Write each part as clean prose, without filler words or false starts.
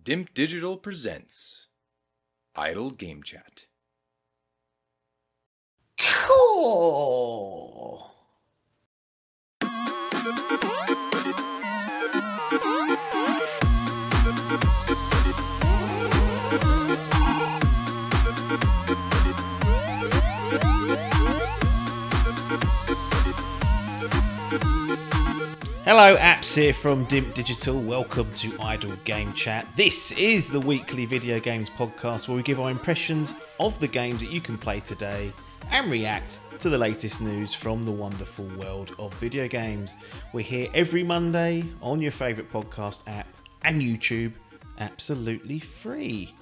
Dimp Digital presents Idle Game Chat. Cool. Hello, Apps here from Dimp Digital. Welcome to Idle Game Chat. This is the weekly video games podcast where we give our impressions of the games that you can play today and react to the latest news from the wonderful world of video games. We're here every Monday on your favourite podcast app and YouTube, absolutely free.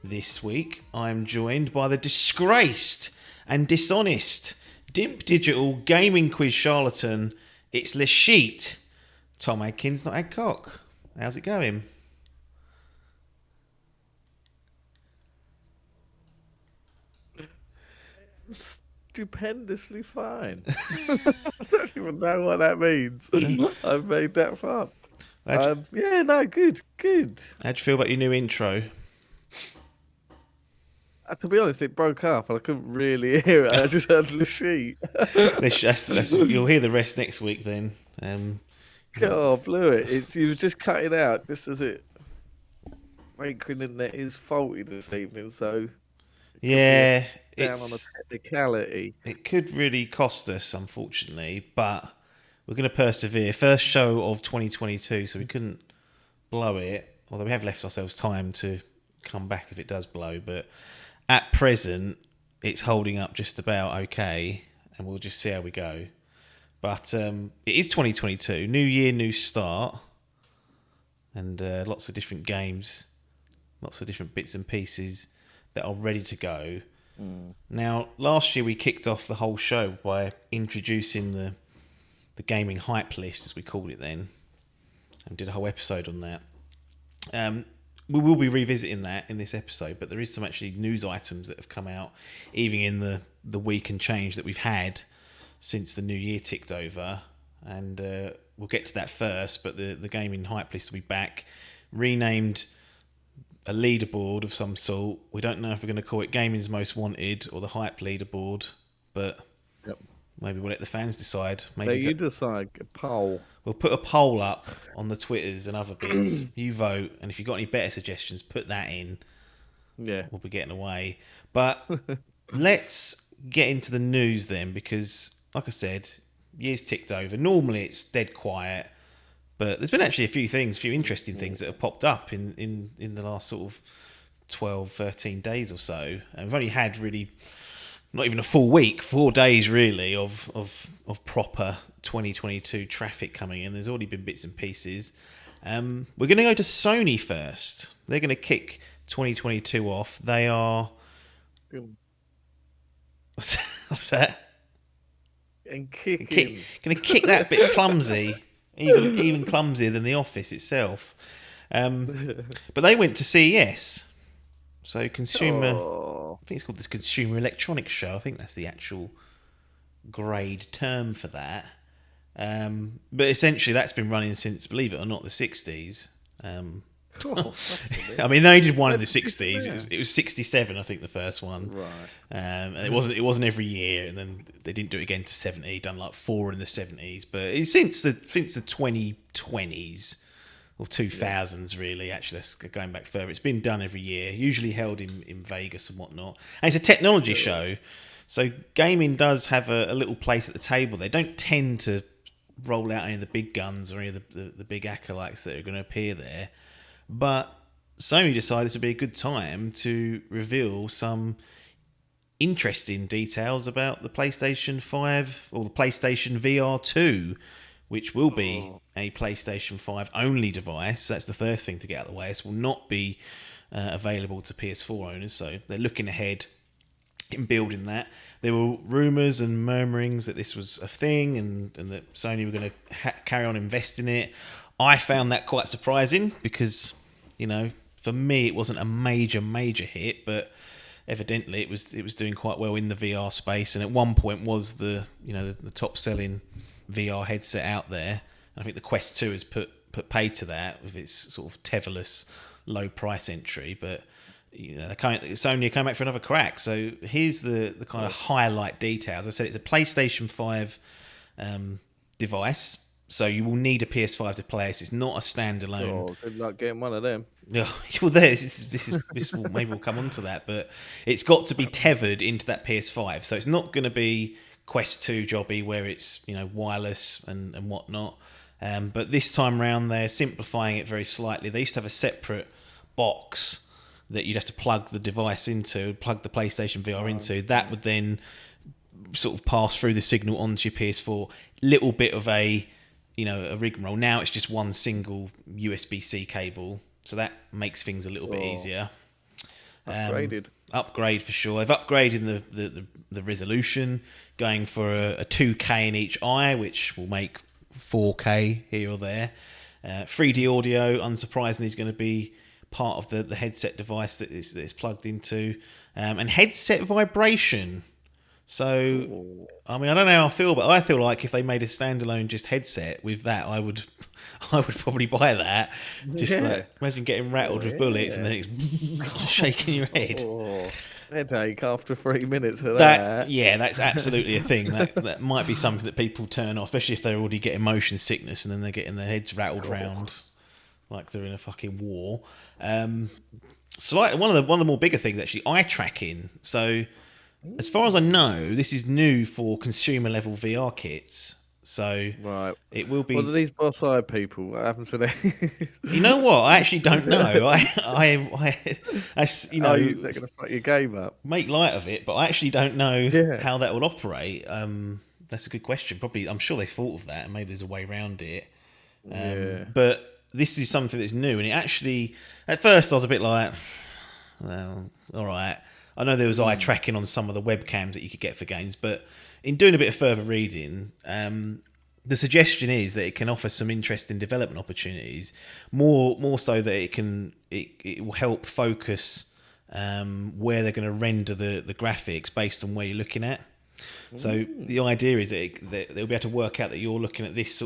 This week, I'm joined by the disgraced and dishonest Dimp Digital gaming quiz charlatan. It's Le Sheet. Tom Adkins, not Adcock. How's it going? Stupendously fine. I don't even know what that means. I've made that far. Good. How'd you feel about your new intro? To be honest, it broke up and I couldn't really hear it. I just heard the sheet. You'll hear the rest next week then. God, blew it. You were just cutting out just as it. My internet is faulty this evening, so yeah, down on a technicality. It could really cost us, unfortunately, but we're going to persevere. First show of 2022, so we couldn't blow it. Although we have left ourselves time to come back if it does blow, but at present, it's holding up just about okay, and we'll just see how we go. But it is 2022, new year, new start, and lots of different games, lots of different bits and pieces that are ready to go. Now, last year we kicked off the whole show by introducing the gaming hype list, as we called it then, and did a whole episode on that. We will be revisiting that in this episode, but there is some actually news items that have come out, even in the week and change that we've had since the new year ticked over, and we'll get to that first. But the gaming hype list will be back, renamed a leaderboard of some sort. We don't know if we're going to call it Gaming's Most Wanted or the Hype Leaderboard, but maybe we'll let the fans decide. Maybe you decide. A poll. We'll put a poll up on the Twitters and other bits. You vote, and if you've got any better suggestions, put that in. Yeah, we'll be getting away. But let's get into the news then, because like I said, years ticked over. Normally it's dead quiet, but there's been actually a few interesting things that have popped up in the last sort of 12, 13 days or so. And we've only had really not even a full week, 4 days really of proper 2022 traffic coming in. There's already been bits and pieces. We're going to go to Sony first. They're going to kick 2022 off. They are... What's that? And kicking. Going to kick that bit clumsy, even clumsier than The Office itself. But they went to CES, so consumer. I think it's called the Consumer Electronics Show. I think that's the actual grade term for that. But essentially, that's been running since, believe it or not, the 60s. I mean, they did one in the 60s. It was 67, I think, the first one. Right. And it wasn't every year, and then they didn't do it again to 70. Done like 4 in the 70s, but it's since the 2020s or 2000s, really. Actually, that's going back further. It's been done every year, usually held in Vegas and whatnot. And it's a technology show, so gaming does have a little place at the table. They don't tend to roll out any of the big guns or any of the big acolytes that are going to appear there. But Sony decided to be a good time to reveal some interesting details about the PlayStation 5 or the PlayStation Vr2, which will be a PlayStation 5 only device. So that's the first thing to get out of the way. This will not be available to PS4 owners, so they're looking ahead in building that. There were rumours and murmurings that this was a thing and that Sony were going to carry on investing in it. I found that quite surprising because, for me it wasn't a major hit, but evidently it was doing quite well in the VR space, and at one point was the top selling VR headset out there. And I think the Quest 2 has put pay to that with its sort of tetherless low price entry, but Sony are coming back for another crack. So here's the kind of highlight details. I said it's a PlayStation 5 device, so you will need a PS5 to play this. It's not a standalone. Oh, good luck getting one of them. Yeah, well, this will maybe we'll come on to that, but it's got to be tethered into that PS5, so it's not going to be Quest 2 jobby where it's wireless and whatnot. But this time round, they're simplifying it very slightly. They used to have a separate box that you'd have to plug the device into, plug the PlayStation VR into. That would then sort of pass through the signal onto your PS4. Little bit of a rigmarole. Now it's just one single USB-C cable, so that makes things a little bit easier. Upgrade for sure. They've upgraded the resolution, going for a 2K in each eye, which will make 4K here or there. 3D audio, unsurprisingly, is going to be part of the headset device that it's plugged into, and headset vibration. So, I mean, I don't know how I feel, but I feel like if they made a standalone just headset with that, I would probably buy that. Just like, imagine getting rattled with bullets and then it's shaking your head. Headache after 3 minutes of that. Yeah, that's absolutely a thing. That might be something that people turn off, especially if they're already getting motion sickness and then they're getting their heads rattled around like they're in a fucking war. So like one of the more bigger things actually, eye tracking. So as far as I know, this is new for consumer level VR kits. So it will be. What are these boss eye people? What happens to them? You know what? I actually don't know. I they're going to fuck your game up. Make light of it, but I actually don't know how that will operate. That's a good question. Probably, I'm sure they thought of that, and maybe there's a way around it. But this is something that's new, and it actually, at first, I was a bit like, well, all right. I know there was eye tracking on some of the webcams that you could get for games, but in doing a bit of further reading, the suggestion is that it can offer some interesting development opportunities, more so that it will help focus where they're going to render the graphics based on where you're looking at. So the idea is that they'll be able to work out that you're looking at this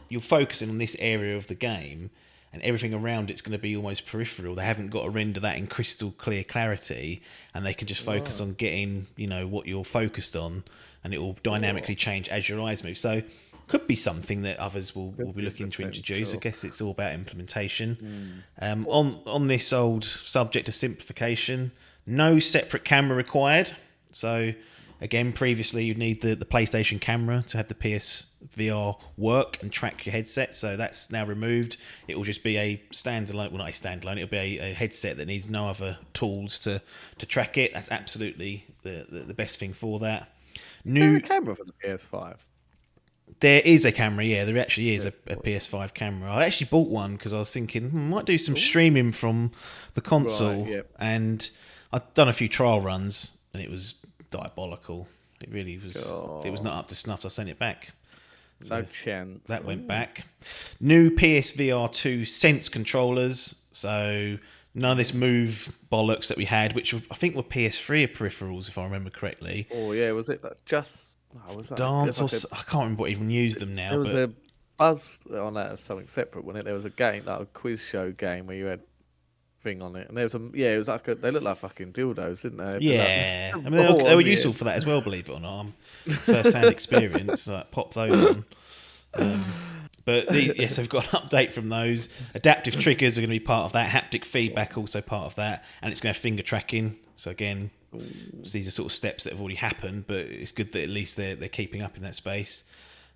you're focusing on this area of the game, and everything around it's going to be almost peripheral. They haven't got to render that in crystal clear clarity, and they can just focus on getting what you're focused on, and it will dynamically change as your eyes move. So could be something that others will be looking to introduce. I guess it's all about implementation. On this old subject of simplification, no separate camera required. So again, previously you'd need the PlayStation camera to have the PSVR work and track your headset. So that's now removed. It will just be a standalone. Well, not a standalone. It'll be a headset that needs no other tools to track it. That's absolutely the best thing for that. Is there a camera for the PS5? There is a camera, yeah. There actually is a PS5 camera. I actually bought one because I was thinking, might do some streaming from the console. And I'd done a few trial runs, and it was diabolical. It really was. It was not up to snuff, so I sent it back. No chance. That went back. New PSVR2 Sense controllers. So none of this Move bollocks that we had, which I think were PS3 peripherals, if I remember correctly. Oh yeah, was it just was that Dance or I can't remember what even used them now. There was a buzz on that of something separate, wasn't it? There was a game, like a quiz show game, where you had thing on it, and there was it was like they looked like fucking dildos, didn't they? Yeah, I mean they were useful for that as well, believe it or not. First-hand experience, like pop those on. But so we've got an update from those. Adaptive triggers are going to be part of that. Haptic feedback also part of that, and it's going to have finger tracking. So again, these are sort of steps that have already happened, but it's good that at least they're keeping up in that space.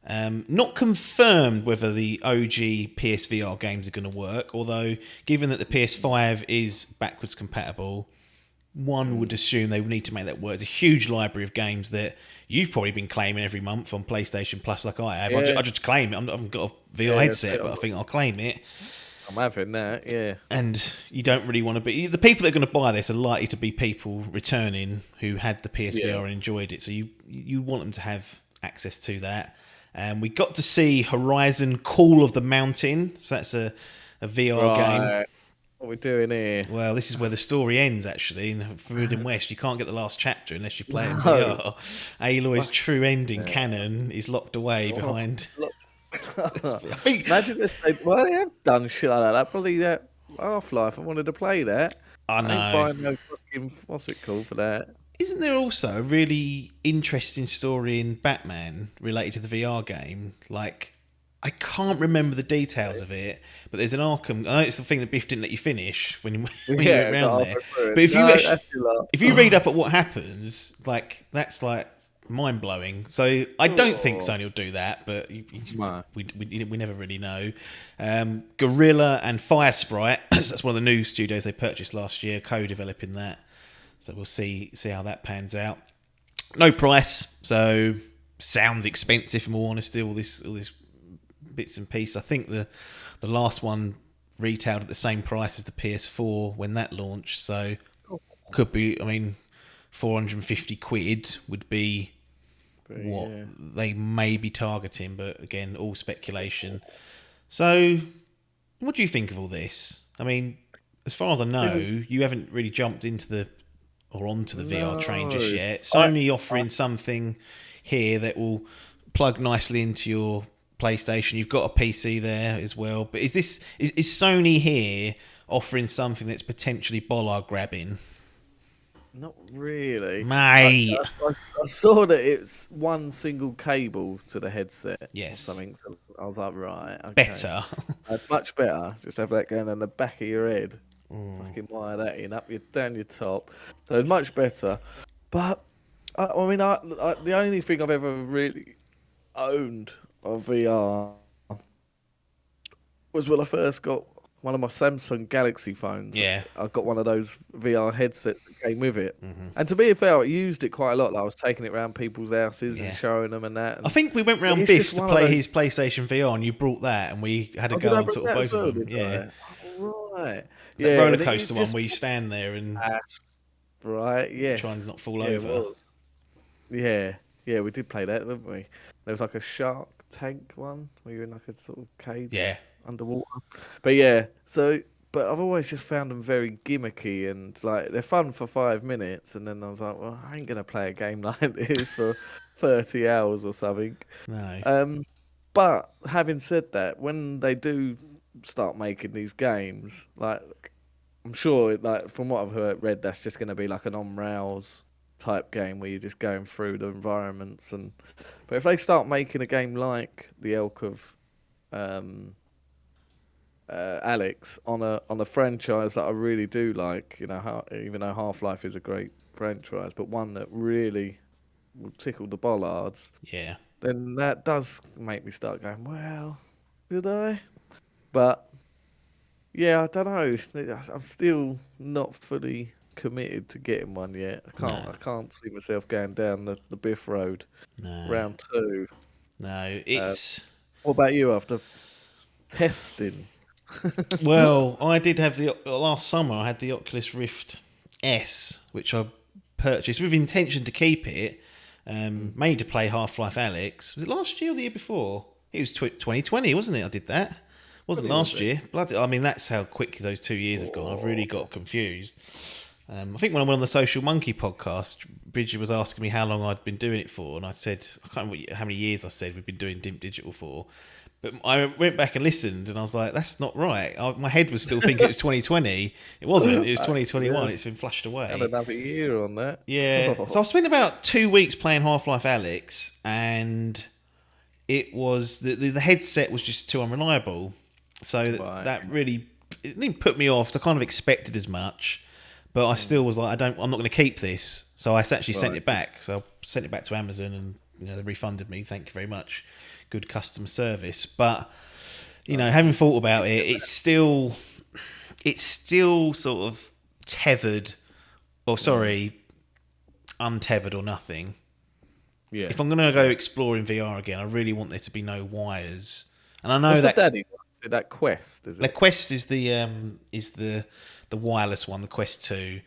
Not confirmed whether the OG PSVR games are going to work, although given that the PS5 is backwards compatible, one would assume they would need to make that work. It's a huge library of games that you've probably been claiming every month on PlayStation Plus like I have. I just claim it. I haven't got a VR headset, but I think I'll claim it. I'm having that, yeah. And you don't really want to be... The people that are going to buy this are likely to be people returning who had the PSVR and enjoyed it, so you want them to have access to that. We got to see Horizon Call of the Mountain. So that's a VR game. What are we doing here? Well, this is where the story ends, actually. In Forbidden West, you can't get the last chapter unless you play it in VR. Aloy's true ending canon is locked away behind... Imagine if they have done shit like that. Probably Half-Life. I wanted to play that. I I ain't know. buying no fucking what's it called for that. Isn't there also a really interesting story in Batman related to the VR game? Like, I can't remember the details of it, but there's an Arkham. I know it's the thing that Biff didn't let you finish when you went round there. But if you if you read up at what happens, like that's like mind blowing. So I don't think Sony will do that, but we never really know. Gorilla and Firesprite. That's one of the new studios they purchased last year, co-developing that. So we'll see how that pans out. No price, so sounds expensive. In all honesty, all this bits and pieces. I think the last one retailed at the same price as the PS4 when that launched. So could be. I mean, 450 quid would be what they may be targeting, but again, all speculation. So, what do you think of all this? I mean, as far as I know, you haven't really jumped into onto the VR train just yet. Sony offering something here that will plug nicely into your PlayStation. You've got a PC there as well. But is Sony here offering something that's potentially bollard grabbing? Not really. Mate. I saw that it's one single cable to the headset. Yes. Or something. So I was like, right. Okay. Better. That's much better. Just have that going on the back of your head. Fucking wire that in, down your top. So it's much better. But, I mean, the only thing I've ever really owned of VR was when I first got one of my Samsung Galaxy phones. Yeah. I got one of those VR headsets that came with it. Mm-hmm. And to be fair, I used it quite a lot. Like I was taking it around people's houses and showing them and that. And I think we went round Biff's to play his PlayStation VR and you brought that and we had a go on sort of both of them. Yeah. Right. It's that roller coaster one where you stand there and right, yes. try and not fall over. It was. Yeah, we did play that, didn't we? There was like a shark tank one where you're in like a sort of cage underwater. But but I've always just found them very gimmicky and like they're fun for 5 minutes, and then I was like, well, I ain't gonna play a game like this for 30 hours or something. No. But having said that, when they do start making these games, like I'm sure, like from what I've read, that's just going to be like an on-rails type game where you're just going through the environments. But if they start making a game like the ilk of Alex on a franchise that I really do like, you know, even though Half-Life is a great franchise, but one that really will tickle the bollards, then that does make me start going, well, did I? But yeah, I don't know. I'm still not fully committed to getting one yet. I can't see myself going down the Biff Road. Round 2. No, it's. What about you after testing? Well, I did have last summer. I had the Oculus Rift S, which I purchased with intention to keep it, mainly to play Half-Life Alyx. Was it last year or the year before? It was 2020, wasn't it? I did that. Wasn't last year. Bloody, I mean, that's how quickly those 2 years have gone. I've really got confused. I think when I went on the Social Monkey podcast, Bridget was asking me how long I'd been doing it for, and I said, I can't remember how many years I said we've been doing Dimp Digital for. But I went back and listened, and I was like, that's not right. My head was still thinking it was 2020. It wasn't. It was 2021. Yeah. It's been flushed away. Had another year on that. Yeah. So I spent about 2 weeks playing Half-Life Alyx, and it was the headset was just too unreliable. So that really it didn't put me off. So I kind of expected as much, but I still was like, I'm not going to keep this. So I actually sent it back. So I sent it back to Amazon, and they refunded me. Thank you very much. Good customer service. But having thought about it, it's still sort of tethered, untethered or nothing. Yeah. If I'm going to go exploring VR again, I really want there to be no wires. And I know that Quest, is it? The Quest is the wireless one, the Quest 2.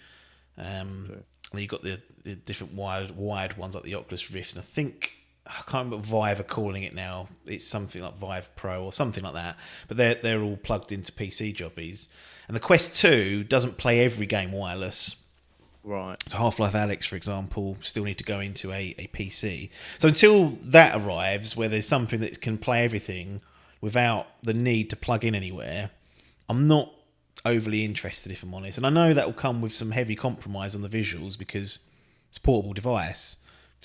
And you've got the different wired ones like the Oculus Rift, and I think I can't remember what Vive are calling it now. It's something like Vive Pro or something like that. But they're all plugged into PC jobbies. And the Quest 2 doesn't play every game wireless. Right. So Half-Life Alyx, for example, still need to go into a PC. So until that arrives, where there's something that can play everything without the need to plug in anywhere, I'm not overly interested, if I'm honest. And I know that will come with some heavy compromise on the visuals because it's a portable device.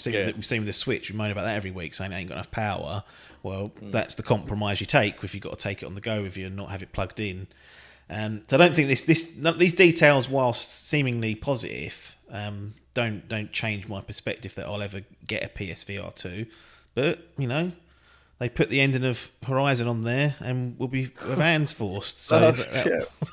We've seen with the Switch, we moan about that every week, saying it ain't got enough power. Well, that's the compromise you take if you've got to take it on the go with you and not have it plugged in. So I don't think these details, whilst seemingly positive, don't change my perspective that I'll ever get a PSVR2. But, you know, they put the ending of Horizon on there and we'll be with hands forced. So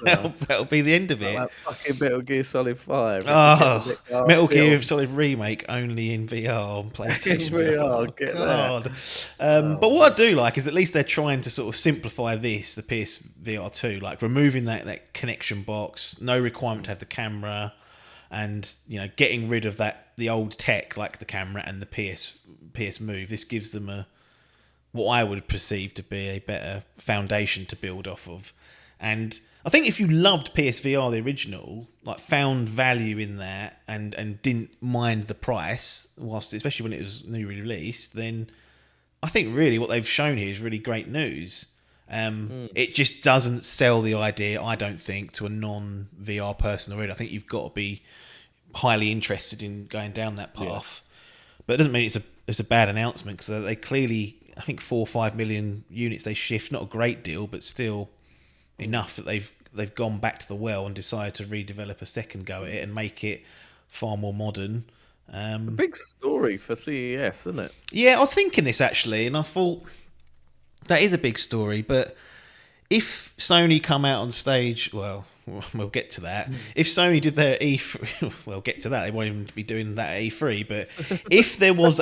that'll be the end of it. That fucking Metal Gear Solid 5. Oh, Metal Gear Solid Remake only in VR on PlayStation VR. Get God. But what I do like is at least they're trying to sort of simplify the PSVR2, like removing that connection box, no requirement to have the camera, and, you know, getting rid of the old tech like the camera and the PS Move. This gives them what I would perceive to be a better foundation to build off of. And I think if you loved PSVR, the original, like found value in that and didn't mind the price, especially when it was newly released, then I think really what they've shown here is really great news. It just doesn't sell the idea, I don't think, to a non-VR person already. I think you've got to be highly interested in going down that path. But it doesn't mean it's a bad announcement, because they clearly, I think 4 or 5 million units they shift, not a great deal, but still enough that they've gone back to the well and decided to redevelop a second go at it and make it far more modern. A big story for CES, isn't it? Yeah, I was thinking this actually, and I thought that is a big story, but if Sony come out on stage, well, we'll get to that. If Sony did their E3, we'll get to that. They won't even be doing that at E3. But if there was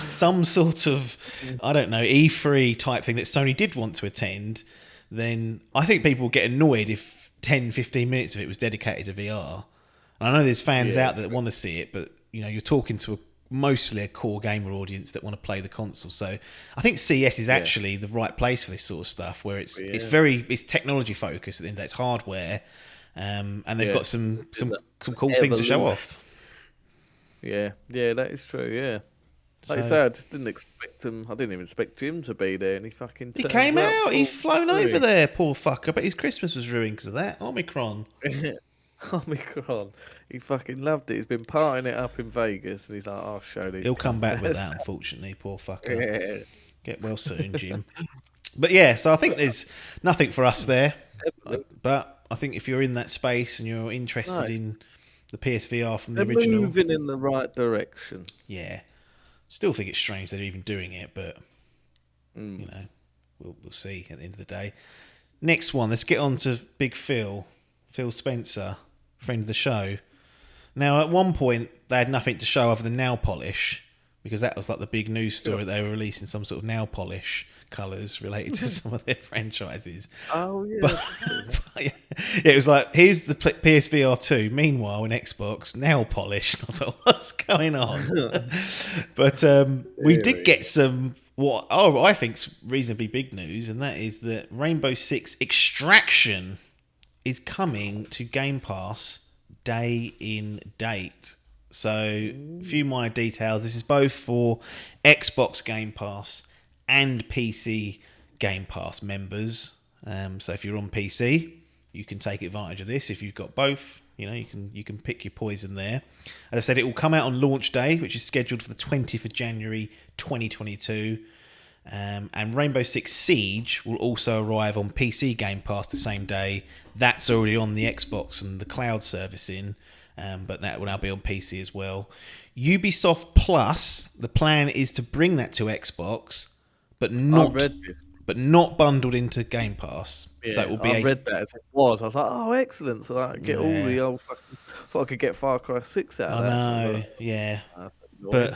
some sort of, I don't know, E3 type thing that Sony did want to attend, then I think people would get annoyed if 10, 15 minutes of it was dedicated to VR. And I know there's fans out there that want to see it, but you know, you're talking to mostly a core gamer audience that want to play the console. So I think CS is actually the right place for this sort of stuff, where it's technology focused at the end of the day. It's hardware, and they've got some cool things to show off. Yeah, that is true. Yeah, like I say, I just didn't expect him. I didn't even expect Jim to be there, and he fucking came out. He's flown over there, poor fucker. But his Christmas was ruined because of that Omicron. Omicron. He fucking loved it. He's been partying it up in Vegas, and he's like, "I'll show these." He'll come back with that, unfortunately, poor fucker. Yeah. Get well soon, Jim. But yeah, so I think there's nothing for us there. But I think if you're in that space and you're interested in the PSVR from the original, moving in the right direction. Yeah, still think it's strange they're even doing it, but you know, we'll see at the end of the day. Next one, let's get on to Big Phil Spencer, friend of the show. Now, at one point, they had nothing to show other than nail polish, because that was like the big news story. They were releasing some sort of nail polish colours related to some of their franchises. Oh, yeah. But it was like, here's the PSVR 2. Meanwhile, in Xbox, nail polish. And I was like, what's going on? But we did get some, I think's reasonably big news, and that is that Rainbow Six Extraction is coming to Game Pass day in date. So, a few minor details. This is both for Xbox Game Pass and PC Game Pass members. So, if you're on PC, you can take advantage of this. If you've got both, you know, you can pick your poison there. As I said, it will come out on launch day, which is scheduled for the 20th of January 2022. And Rainbow Six Siege will also arrive on PC Game Pass the same day. That's already on the Xbox and the cloud servicing, but that will now be on PC as well. Ubisoft Plus, the plan is to bring that to Xbox, but not bundled into Game Pass. Yeah, so it will be. I read that as it was. I was like, oh, excellent! So I get all the old fucking. Thought I could get Far Cry 6 out of that. I know, yeah. But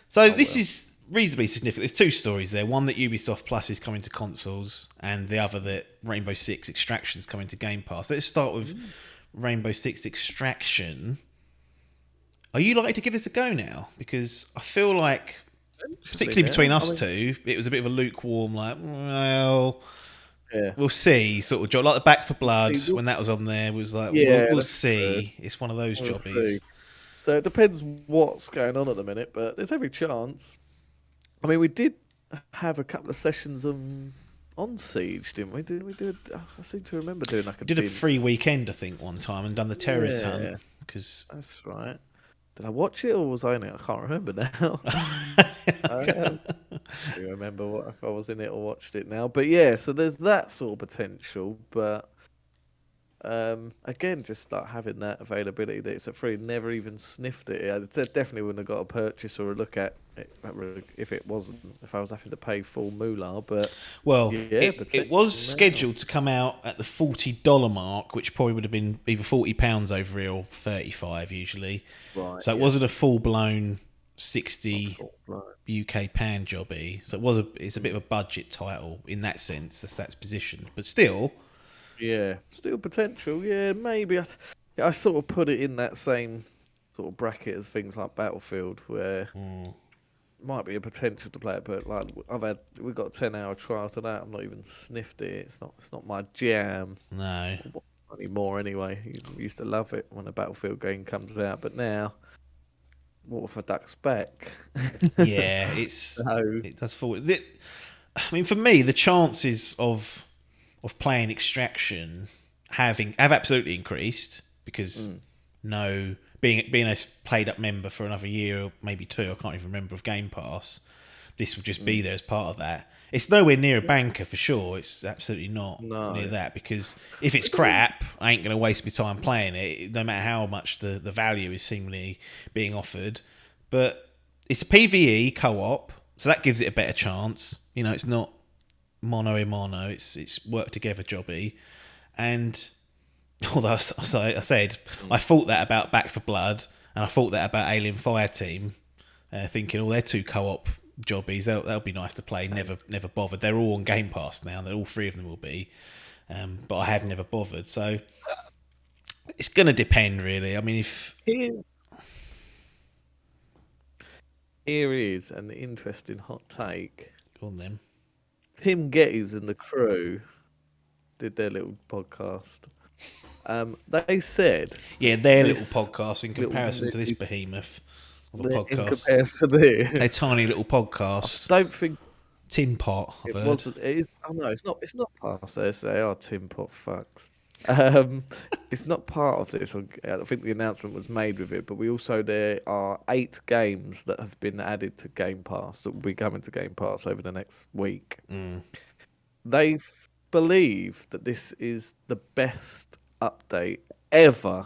so this is reasonably significant. There's two stories there. One that Ubisoft Plus is coming to consoles, and the other that Rainbow Six Extraction is coming to Game Pass. Let's start with Rainbow Six Extraction. Are you likely to give this a go now? Because I feel like, particularly between us two, it was a bit of a lukewarm, like, well, we'll see, sort of job. Like the Back for Blood, when that was on there, was like, we'll see. True. It's one of those jobbies. So it depends what's going on at the minute, but there's every chance. I mean, we did have a couple of sessions on on Siege, didn't we? Did we do? I seem to remember doing like a. Did a free weekend, I think, one time, and done the terrorist hunt. Because that's right. Did I watch it or was I in it? I can't remember now. I remember if I was in it or watched it now. But yeah, so there's that sort of potential. But again, just like having that availability that it's a free, never even sniffed it. I definitely wouldn't have got a purchase or a look at it if it wasn't, if I was having to pay full moolah. But it was scheduled to come out at the $40 mark, which probably would have been either £40 over here or 35 usually. Right, so it wasn't a full blown 60 UK pound jobby. So it's a bit of a budget title in that sense. That's positioned, but still. Yeah, still potential. Yeah, maybe. I sort of put it in that same sort of bracket as things like Battlefield, where might be a potential to play it, but like we've got a 10-hour trial to that. I've not even sniffed it. It's not my jam. No. Not anymore anyway. You used to love it when a Battlefield game comes out, but now, what if a duck's back? Yeah, it does fall. I mean, for me, the chances of playing Extraction have absolutely increased because being a played up member for another year or maybe two, I can't even remember, of Game Pass, this will just be there as part of that. It's nowhere near a banker for sure. It's absolutely not near that, because if it's crap, I ain't going to waste my time playing it, no matter how much the value is seemingly being offered. But it's a PvE co-op, so that gives it a better chance. You know, it's not mono a mono, it's work together jobby. And although I said I thought that about Back for Blood and I thought that about Alien Fireteam, thinking they're two co-op jobbies, they'll be nice to play. Never bothered. They're all on Game Pass now, all three of them will be, but I have never bothered. So it's going to depend really. I mean, if here is an interesting hot take. Go on then. Tim Geddes and the crew did their little podcast. They said, their little podcast in comparison to this behemoth of a podcast. In comparison to this, a tiny little podcast. I don't think Tin Pot. It wasn't. It is. Oh no, it's not. It's not part of this. They are Tin Pot fucks. It's not part of this. I think the announcement was made with it, but there are 8 games that have been added to Game Pass that will be coming to Game Pass over the next week. They believe that this is the best update ever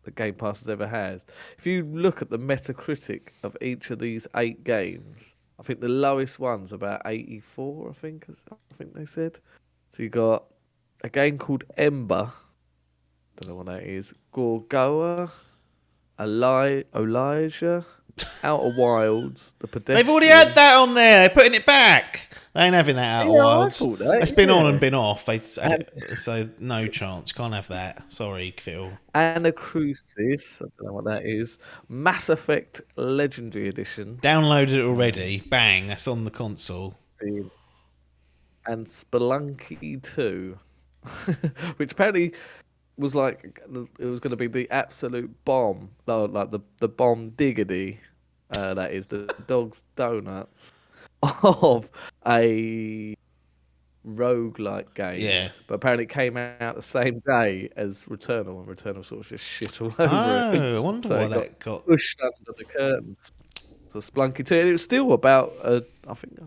that Game Pass has ever had. If you look at the Metacritic of each of these 8 games, I think the lowest one's about 84. I think they said. So you got a game called Ember. Don't know what that is. Gorgoa, Elijah, Outer Wilds, The Pedestrian. They've already had that on there. They're putting it back. They ain't having that Outer Wilds. It's been on and been off. So no chance. Can't have that. Sorry, Phil. Anacrusis. I don't know what that is. Mass Effect Legendary Edition. Downloaded it already. Bang. That's on the console. And Spelunky 2. Which apparently was like, it was going to be the absolute bomb, like the bomb diggity, that is the dog's donuts of a roguelike game. Yeah. But apparently it came out the same day as Returnal, and Returnal sort of just shit all over it. Oh, I wonder why that got pushed under the curtains. So Spelunky 2, and it was still about, I think,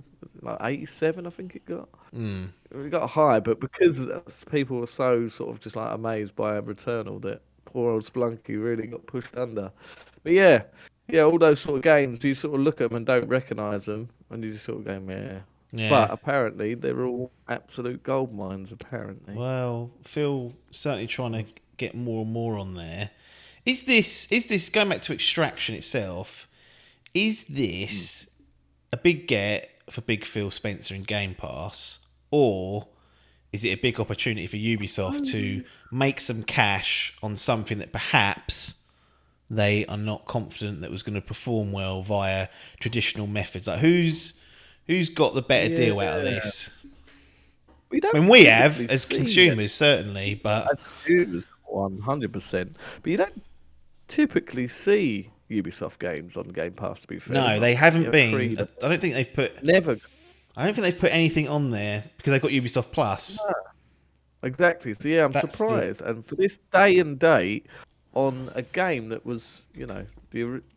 like 87, I think it got. It got high, but because people were so sort of just like amazed by Returnal, that poor old Spelunky really got pushed under. But yeah, all those sort of games, you sort of look at them and don't recognise them, and you just sort of go, yeah. But apparently they're all absolute gold mines, apparently. Well, Phil certainly trying to get more and more on there. Is this going back to Extraction itself? Is this a big get for Big Phil Spencer in Game Pass, or is it a big opportunity for Ubisoft to make some cash on something that perhaps they are not confident that was going to perform well via traditional methods? Like who's got the better deal out of this? We have as consumers, certainly, but as consumers, 100%. But you don't typically see Ubisoft games on Game Pass, to be fair. No, they haven't been. I don't think they've put. Never. I don't think they've put anything on there because they've got Ubisoft Plus. No. Exactly. So yeah, I'm surprised. And for this day and date on a game that was, the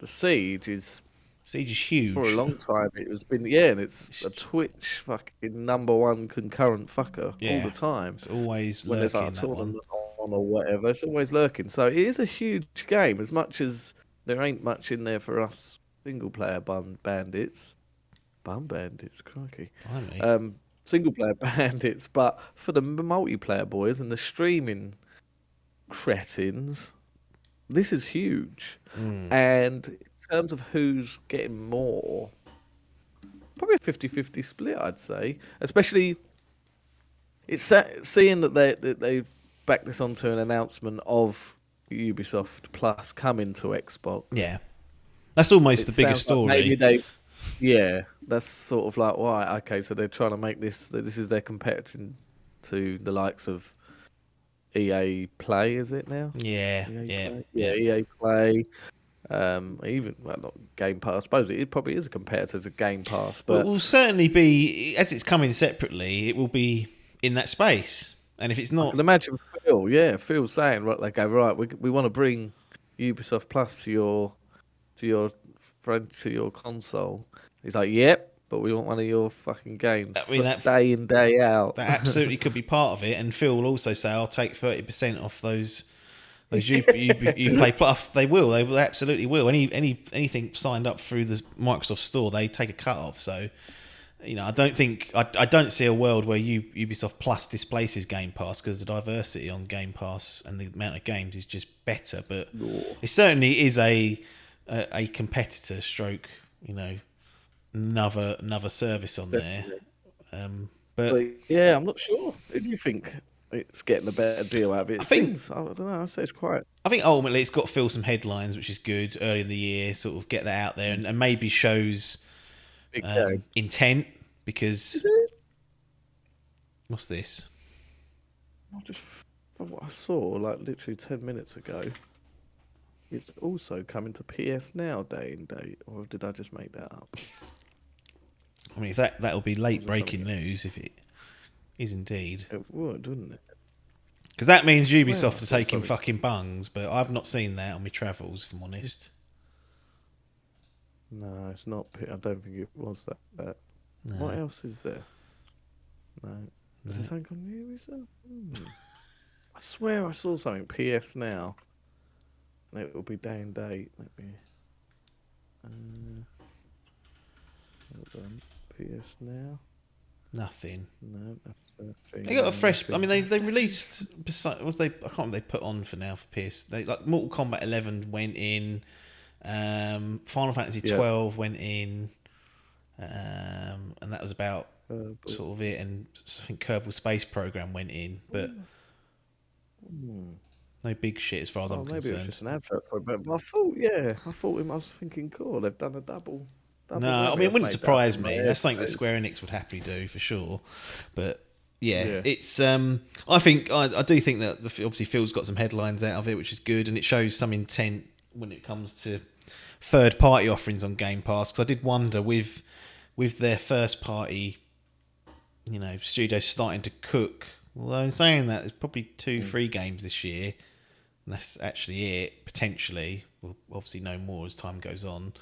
Siege is huge. For a long time, it has been, and it's a Twitch fucking #1 concurrent fucker all the time. It's always when there's like a tournament on or whatever. It's always lurking. So it is a huge game. As much as there ain't much in there for us single player bandits, crikey. Single player bandits, but for the multiplayer boys and the streaming cretins, this is huge. And in terms of who's getting more, probably a 50-50 split, I'd say. Especially, it's seeing that they've backed this onto an announcement of Ubisoft Plus coming to Xbox. Yeah, that's almost the biggest story. Like maybe that's sort of like, right, okay, so they're trying to make this is their competitor to the likes of EA Play, is it now? Yeah. EA Play. Even not Game Pass. I suppose it probably is a competitor to Game Pass, but it will certainly be, as it's coming separately, it will be in that space. And if it's not, I can imagine Phil saying, right, they go, right, we want to bring Ubisoft Plus to your console. He's like, yep, but we want one of your fucking games. I mean, that day in, day out. That absolutely could be part of it. And Phil will also say, I'll take 30% off those Uplay Plus. They will. They absolutely will. Anything signed up through the Microsoft Store, they take a cut off. So, I don't see a world where Ubisoft Plus displaces Game Pass, because the diversity on Game Pass and the amount of games is just better. But it certainly is a competitor stroke, another service on there. But yeah, I'm not sure. Who do you think it's getting a better deal out of it? I don't know. I say it's quiet. I think ultimately it's got to fill some headlines, which is good early in the year. Sort of get that out there and maybe shows intent, because what's this? What I saw like literally 10 minutes ago. It's also coming to PS Now day and date, or did I just make that up? I mean, if that'll be late breaking news if it is indeed. It would, wouldn't it? Because that means Ubisoft are taking fucking bungs, but I've not seen that on my travels, if I'm honest. No, it's not. I don't think it was that. No. What else is there? No. Is there something on Ubisoft? I swear I saw something. PS Now. And it will be day and date. Let me. Hold on. PS Now. Nothing. No, that's the thing. They got a fresh. I mean, they released. I can't remember what they put on for now for PS. They like Mortal Kombat 11 went in. Final Fantasy 12 went in. And that was about sort of it. And I think Kerbal Space Program went in, but no big shit as far as I'm concerned. Maybe it was just an advert for it, but I thought I was thinking, cool, they've done a double. No, I mean, it wouldn't surprise me. That's something that Square Enix would happily do for sure. But it's. I do think that obviously Phil's got some headlines out of it, which is good, and it shows some intent when it comes to third-party offerings on Game Pass. Because I did wonder with their first-party, studios starting to cook. Although in saying that, there's probably 2-3 games this year, and that's actually it potentially. We'll obviously know more as time goes on,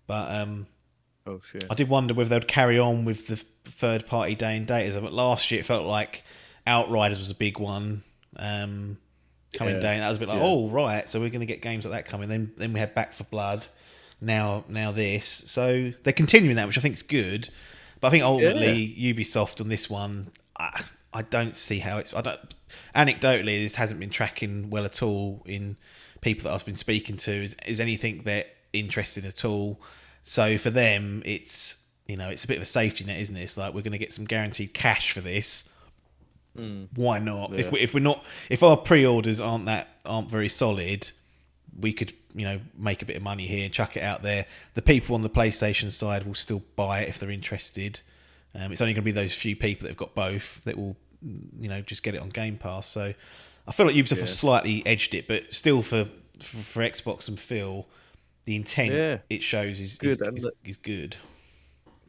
but. I did wonder whether they'd carry on with the third-party day and date. But last year it felt like Outriders was a big one coming down. That was a bit like, oh right, so we're going to get games like that coming. Then we had Back for Blood. Now this. So they're continuing that, which I think is good. But I think ultimately Ubisoft on this one, I don't see how it's. Anecdotally, this hasn't been tracking well at all in people that I've been speaking to. Is anything they're interested at all? So for them, it's it's a bit of a safety net, isn't it? It's like, we're going to get some guaranteed cash for this. Why not? Yeah. If our pre-orders aren't very solid, we could make a bit of money here and chuck it out there. The people on the PlayStation side will still buy it if they're interested. It's only going to be those few people that have got both that will just get it on Game Pass. So I feel like Ubisoft have slightly edged it, but still for Xbox and Phil, the intent it shows is good.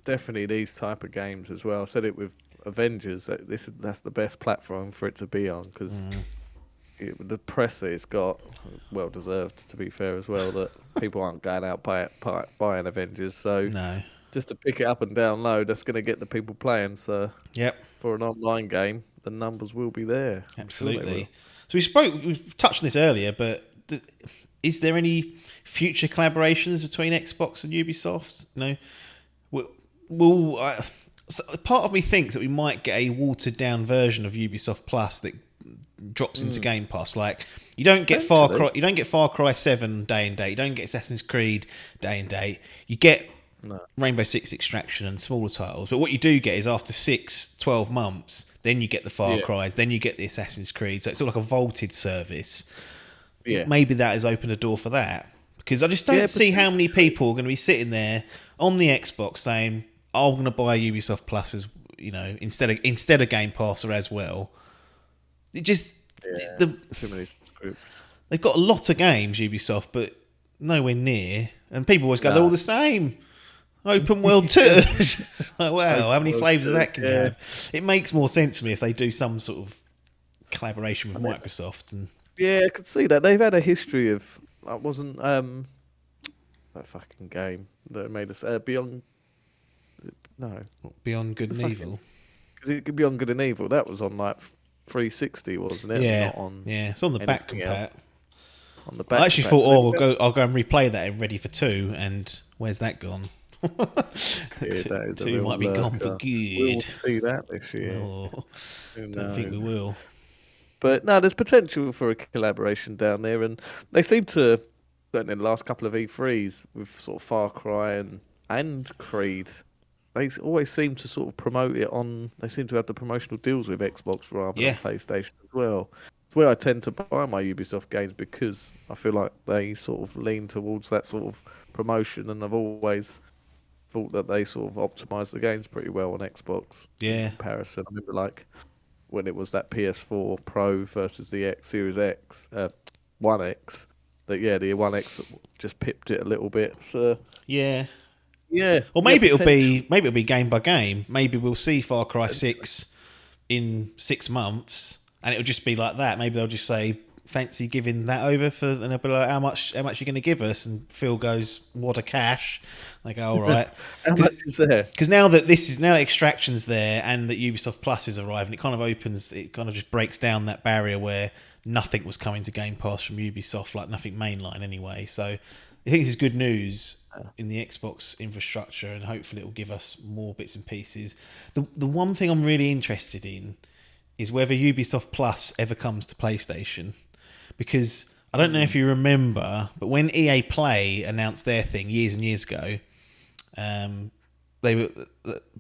definitely these type of games as well. I said it with Avengers. That's the best platform for it to be on because the press that it's got, well deserved to be fair as well. That people aren't going out buying Avengers, so No. just to pick it up and download, that's going to get the people playing. So Yep. For an online game, the numbers will be there. Absolutely. So we've touched on this earlier, but is there any future collaborations between Xbox and Ubisoft? No. So part of me thinks that we might get a watered down version of Ubisoft Plus that drops into Game Pass. Like you don't get Far Cry 7 day and date. You don't get Assassin's Creed day and date. You get Rainbow Six Extraction and smaller titles. But what you do get is after 12 months, then you get the Far Cries, then you get the Assassin's Creed. So it's sort of like a vaulted service. Yeah. Maybe that has opened a door for that. Because I just don't see how many people are going to be sitting there on the Xbox saying, I'm going to buy Ubisoft Plus as, instead of Game Pass or as well. It just too many groups. They've got a lot of games, Ubisoft, but nowhere near. And people always go, they're all the same. Open world too. Like, wow, how many flavours of that can you have? It makes more sense to me if they do some sort of collaboration with Microsoft. And I could see that. They've had a history of that wasn't that fucking game that made us Beyond. No, Beyond Good and Evil. Beyond Good and Evil. That was on like 360, wasn't it? Yeah, Not on it's on the back compat. On the back. I actually thought, I'll go and replay that and ready for 2, and where's that gone? 2 might be gone for good. We'll see that this year. Don't think we will. But no, there's potential for a collaboration down there, and they seem to, in the last couple of E3s with sort of Far Cry and Creed, they always seem to sort of promote it on. They seem to have the promotional deals with Xbox rather than PlayStation as well. It's where I tend to buy my Ubisoft games because I feel like they sort of lean towards that sort of promotion, and I've always thought that they sort of optimize the games pretty well on Xbox. In comparison, I remember like when it was that PS4 Pro versus the Series X, 1X. That the 1X just pipped it a little bit. So yeah. Or maybe it'll be game by game. Maybe we'll see Far Cry 6 in 6 months, and it'll just be like that. Maybe they'll just say, fancy giving that over and they'll be like, how much are you going to give us? And Phil goes, what a cash. They go, all right. How much is there? Because now that Extraction's there and that Ubisoft Plus is arriving, it kind of just breaks down that barrier where nothing was coming to Game Pass from Ubisoft, like nothing mainline anyway. So I think this is good news in the Xbox infrastructure, and hopefully it will give us more bits and pieces. The one thing I'm really interested in is whether Ubisoft Plus ever comes to PlayStation. Because I don't know if you remember, but when EA Play announced their thing years and years ago,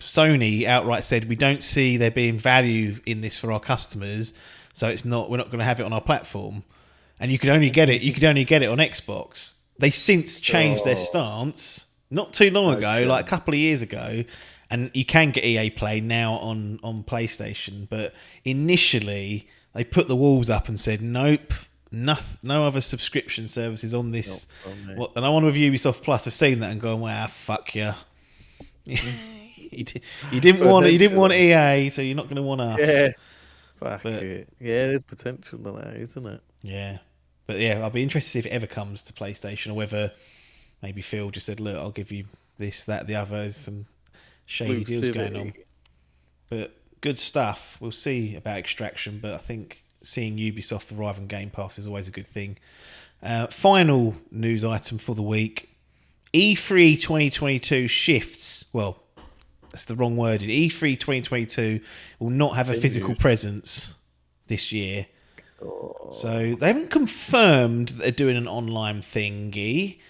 Sony outright said, we don't see there being value in this for our customers, so we're not going to have it on our platform. And you could only get it on Xbox. They since changed their stance not too long ago, like a couple of years ago, and you can get EA Play now on PlayStation. But initially, they put the walls up and said, nope. No other subscription services on this. And I wonder if Ubisoft Plus have seen that and gone, wow, fuck you. You didn't want EA, so you're not going to want us. Yeah, fuck it. Yeah, there's potential to that, isn't it? Yeah, but I'll be interested to see if it ever comes to PlayStation, or whether maybe Phil just said, look, I'll give you this, that, the other. There's some shady deals going on. But good stuff. We'll see about Extraction, but I think seeing Ubisoft arrive on Game Pass is always a good thing. Final news item for the week. E3 2022 shifts. Well, that's the wrong wording. E3 2022 will not have a physical presence this year. So they haven't confirmed that they're doing an online thingy.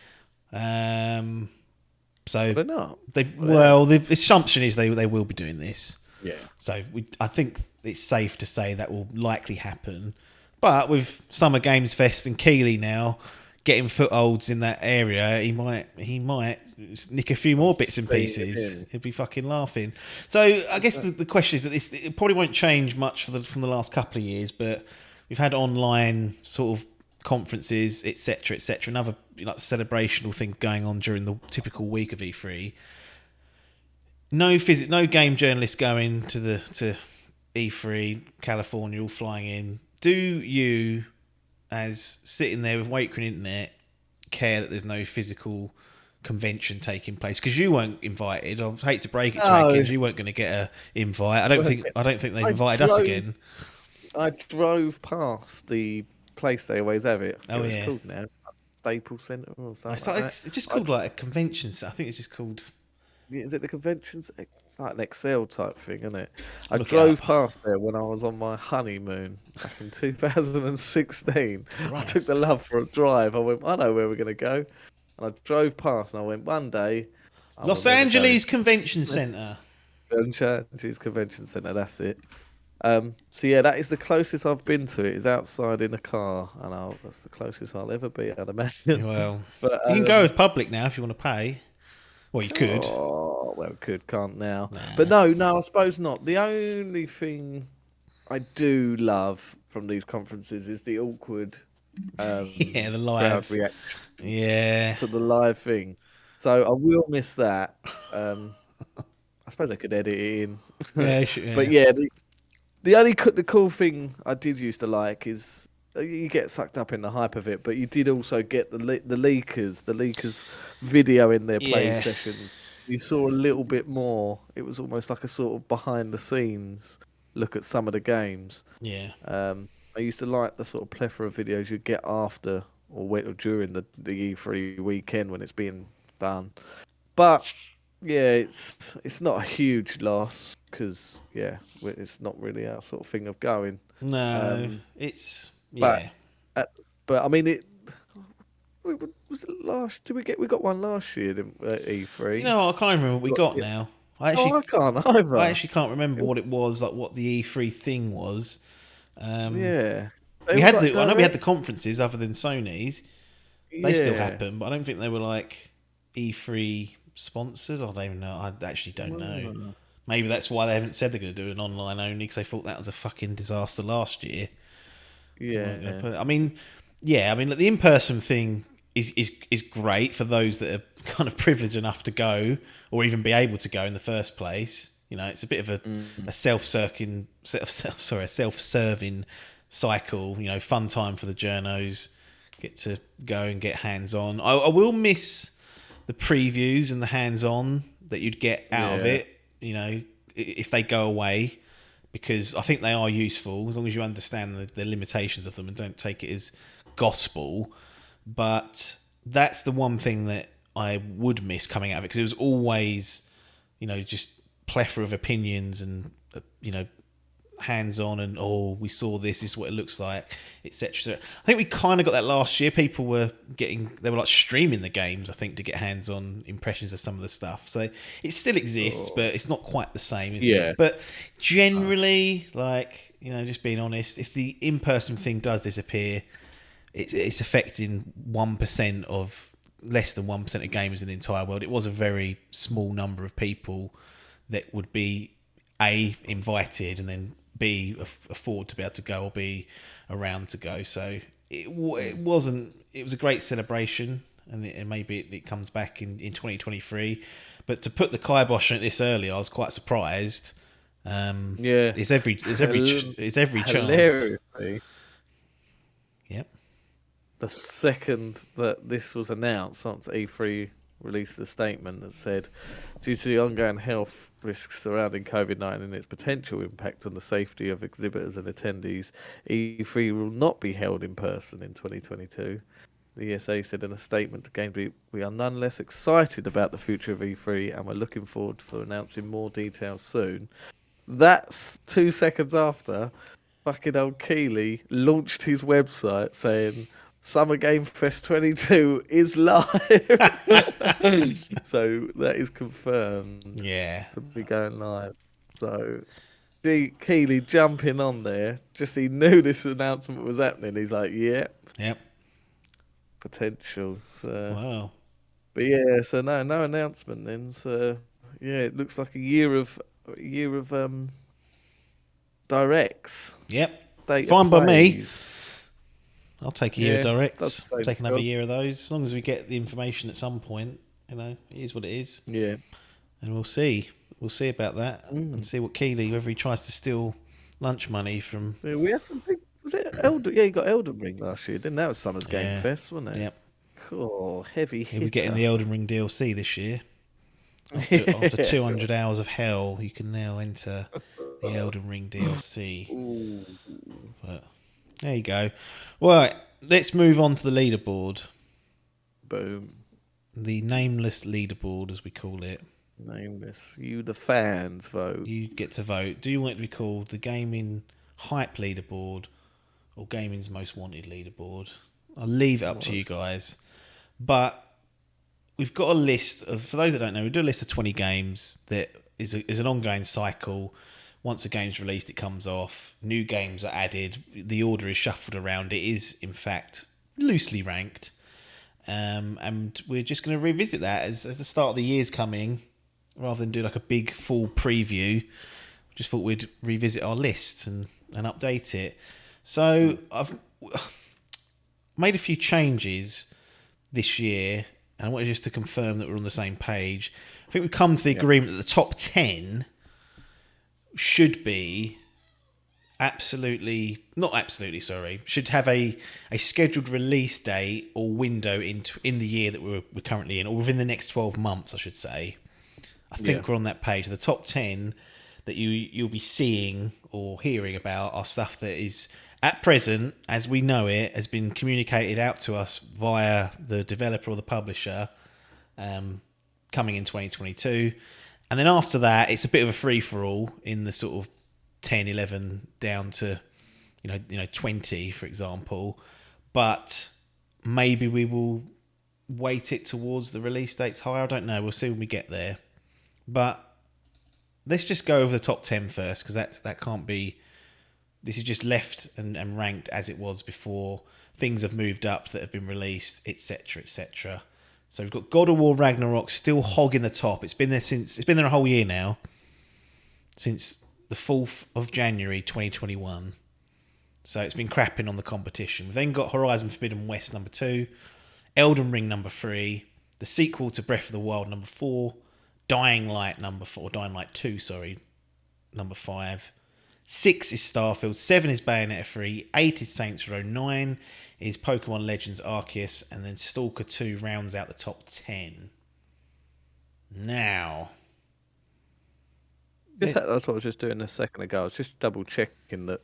So they're not. The assumption is they will be doing this. Yeah. So I think it's safe to say that will likely happen. But with Summer Games Fest and Keighley now getting footholds in that area, he might nick a few more bits and pieces. He'll be fucking laughing. So I guess the question is that it probably won't change much from the last couple of years, but we've had online sort of conferences, etc., and other celebrational things going on during the typical week of E3. no game journalists going to E3 California, all flying in. Do you, as sitting there with Wakeful Internet, care that there's no physical convention taking place? Because you weren't invited. I hate to break it, Jenkins. You weren't going to get an invite. I don't think they've invited us again. I drove past the place they always have it. Oh, it's called now Staples Center or something. It's just called like a convention. I think it's just called. Is it the conventions? It's like an Excel type thing, isn't it? I drove past there when I was on my honeymoon back in 2016. Right. I took the love for a drive. I went, I know where we're going to go. And I drove past and I went, one day. Los Angeles Convention Center. Los Angeles Convention Center, that's it. So yeah, that is the closest I've been to it. Is outside in a car, and that's the closest I'll ever be, I'd imagine. Well, but you can go with public now if you want to pay. Well, you could. Oh, well, can't now. Nah. But no, I suppose not. The only thing I do love from these conferences is the awkward, the live reaction, to the live thing. So I will miss that. I suppose I could edit it in. Yeah. But yeah, the cool thing I did used to like is you get sucked up in the hype of it, but you did also get the leakers video in their play sessions. You saw a little bit more. It was almost like a sort of behind the scenes look at some of the games. Yeah. I used to like the sort of plethora of videos you get after or during the E3 weekend when it's being done. But yeah, it's not a huge loss because it's not really our sort of thing of going. No, it's. Yeah, but I mean, was it last? We got one last year at E3? You know, I can't remember what we got now. I can't either. I actually can't remember what it was, like what the E3 thing was. I know we had the conferences other than Sony's. They still happen, but I don't think they were like E3 sponsored. I don't even know. I actually don't know. Maybe that's why they haven't said they're going to do an online only, because they thought that was a fucking disaster last year. Yeah. I mean, like the in-person thing is great for those that are kind of privileged enough to go or even be able to go in the first place. You know, it's a bit of a self-serving cycle. You know, fun time for the journos. Get to go and get hands-on. I will miss the previews and the hands-on that you'd get out of it. You know, if they go away. Because I think they are useful as long as you understand the limitations of them and don't take it as gospel. But that's the one thing that I would miss coming out of it, because it was always, you know, just plethora of opinions and, you know, hands-on and, we saw this is what it looks like, etc. I think we kind of got that last year. People were like streaming the games, I think, to get hands-on impressions of some of the stuff. So it still exists, but it's not quite the same, is it? But generally, like, you know, just being honest, if the in-person thing does disappear, it's affecting 1% of less than 1% of gamers in the entire world. It was a very small number of people that would be invited and then B, afford to be able to go or be around to go. So it was a great celebration, and maybe it comes back in 2023. But to put the kibosh on it this early, I was quite surprised. It's every chance. Yep. The second that this was announced, once E3 released a statement that said, due to the ongoing health risks surrounding COVID-19 and its potential impact on the safety of exhibitors and attendees, E3 will not be held in person in 2022. The ESA said in a statement to Gamesbeat, "We are nonetheless excited about the future of E3 and we're looking forward to announcing more details soon." That's 2 seconds after fucking old Keighley launched his website saying, Summer Game Fest 22 is live. So that is confirmed. Yeah. To be going live. So Keighley jumping on there. Just he knew this announcement was happening. He's like, yep. Potential. So, wow. But yeah, so no announcement then. So yeah, it looks like a year of directs. Yep. Fine by me. I'll take a year of directs. I'll take another year of those. As long as we get the information at some point, you know, it is what it is. Yeah. and we'll see. We'll see about that and see what Keeley, whether he tries to steal lunch money from. Yeah, we had some big. Was it Elden? Yeah, you got Elden Ring last year, didn't? That was Summer's Game Fest, wasn't it? Yep. Cool, heavy hitter. He'll be getting the Elden Ring DLC this year. After 200 hours of hell, you can now enter the Elden Ring DLC. Ooh. But there you go. Right, let's move on to the leaderboard. Boom. The nameless leaderboard, as we call it. Nameless. You, the fans, vote. You get to vote. Do you want it to be called the Gaming Hype Leaderboard or Gaming's Most Wanted Leaderboard? I'll leave it up to you guys. But we've got a list of, for those that don't know, we do a list of 20 games that is an ongoing cycle. Once a game's released, it comes off. New games are added. The order is shuffled around. It is, in fact, loosely ranked. And we're just going to revisit that as the start of the year's coming. Rather than do like a big full preview, just thought we'd revisit our list and update it. So I've made a few changes this year, and I wanted just to confirm that we're on the same page. I think we've come to the agreement that the top 10 should be should have a scheduled release date or window in the year that we're currently in, or within the next 12 months, I should say. I think we're on that page. The top 10 that you'll be seeing or hearing about are stuff that is, at present, as we know it, has been communicated out to us via the developer or the publisher coming in 2022. And then after that, it's a bit of a free-for-all in the sort of 10, 11 down to, 20, for example. But maybe we will weight it towards the release dates higher. I don't know. We'll see when we get there. But let's just go over the top 10 first, because that can't be. This is just left and ranked as it was before. Things have moved up that have been released, etc., etc. So we've got God of War Ragnarok still hogging the top. It's been there a whole year now, since the 4th of January 2021. So it's been crapping on the competition. We've then got Horizon Forbidden West number 2, Elden Ring number 3, the sequel to Breath of the Wild number 4. Dying Light 2, number 5. 6 is Starfield, 7 is Bayonetta 3, 8 is Saints Row, 9 is Pokemon Legends Arceus, and then Stalker 2 rounds out the top 10. Now, That's what I was just doing a second ago. I was just double checking that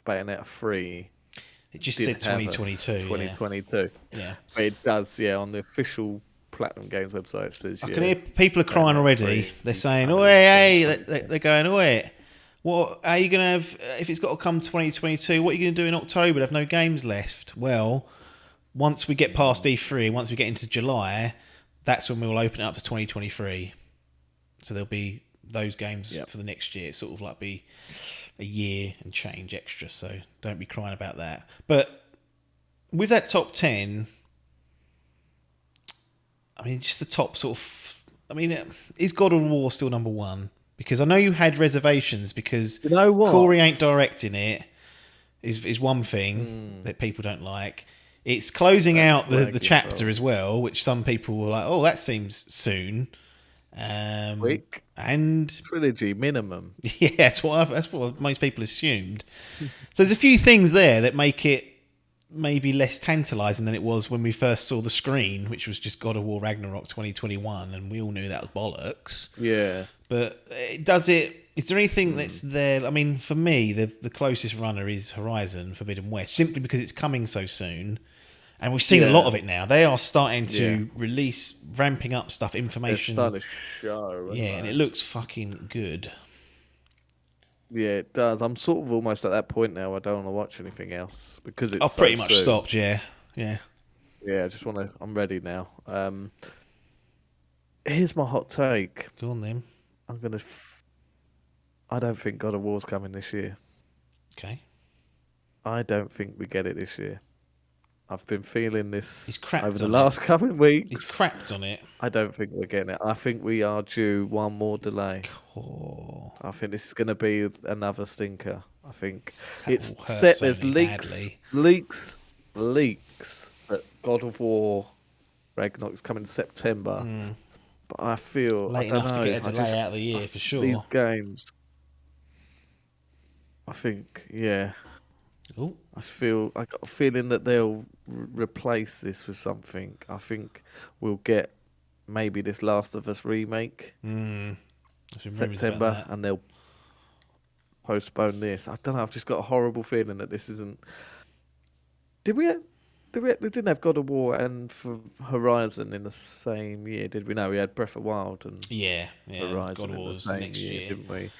Bayonetta 3. it just said 2022. 2022. Yeah. But it does, on the official Platinum Games website. It says, I can hear people are crying already. They're saying, "Oh, hey!" They're going, "Oh, what are you going to have if it's got to come 2022? What are you going to do in October? They have no games left." Well, once we get past E3, once we get into July, that's when we'll open it up to 2023. So there'll be those games for the next year. Sort of like be a year and change extra. So don't be crying about that. But with that top 10. I mean, just the top sort of. I mean, is God of War still number 1? Because I know you had reservations because Corey ain't directing it. Is one thing that people don't like. It's closing out the chapter as well, which some people were like, "Oh, that seems soon." Quick and trilogy minimum. Yeah, that's what most people assumed. So there's a few things there that make it maybe less tantalising than it was when we first saw the screen, which was just God of War Ragnarok 2021, and we all knew that was bollocks. Yeah. But is there anything that's there? I mean, for me, the closest runner is Horizon Forbidden West, simply because it's coming so soon, and we've seen a lot of it now. They are starting to release, ramping up stuff, information. They're starting to show. And it looks fucking good. Yeah, it does. I'm sort of almost at that point now. I don't want to watch anything else because it's. I've pretty much stopped. Yeah. Yeah. I just want to. I'm ready now. Here's my hot take. Go on then. I don't think God of War's coming this year. Okay. I don't think we get it this year. I've been feeling this over the on last couple of weeks. He's crapped on it. I don't think we're getting it. I think we are due one more delay. Oh. I think this is going to be another stinker. I think it's set. There's leaks that God of War Ragnarok is coming in September. But I feel late I don't enough know. to get a delay out of the year for sure. These games, I think, yeah. Ooh. I got a feeling that they'll replace this with something. I think we'll get maybe this Last of Us remake There's been rumours about September, that. and they'll postpone this. I don't know. I've just got a horrible feeling that this isn't. We didn't have God of War and for Horizon in the same year, did we? No, we had Breath of the Wild and Yeah. Horizon God of in the War's same next year, year. didn't we?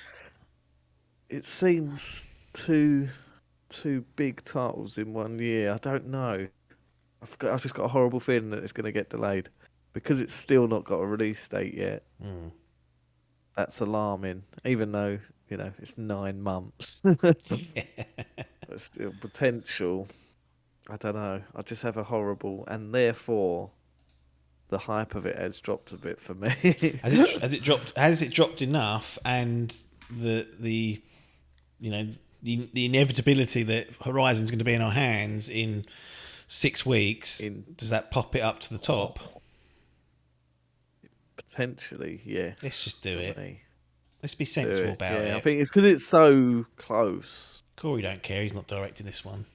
It seems two big titles in one year. I don't know. I've just got a horrible feeling that it's going to get delayed because it's still not got a release date yet. That's alarming, even though it's 9 months. But still potential. I don't know. I just have a horrible, and therefore the hype of it has dropped a bit for me. Has it dropped? Has it dropped enough? And the inevitability that Horizon's going to be in our hands in 6 weeks. Does that pop it up to the top? Potentially, yes. Let's just do it. Me. Let's be sensible about it. I think it's because it's so close. Corey don't care. He's not directing this one.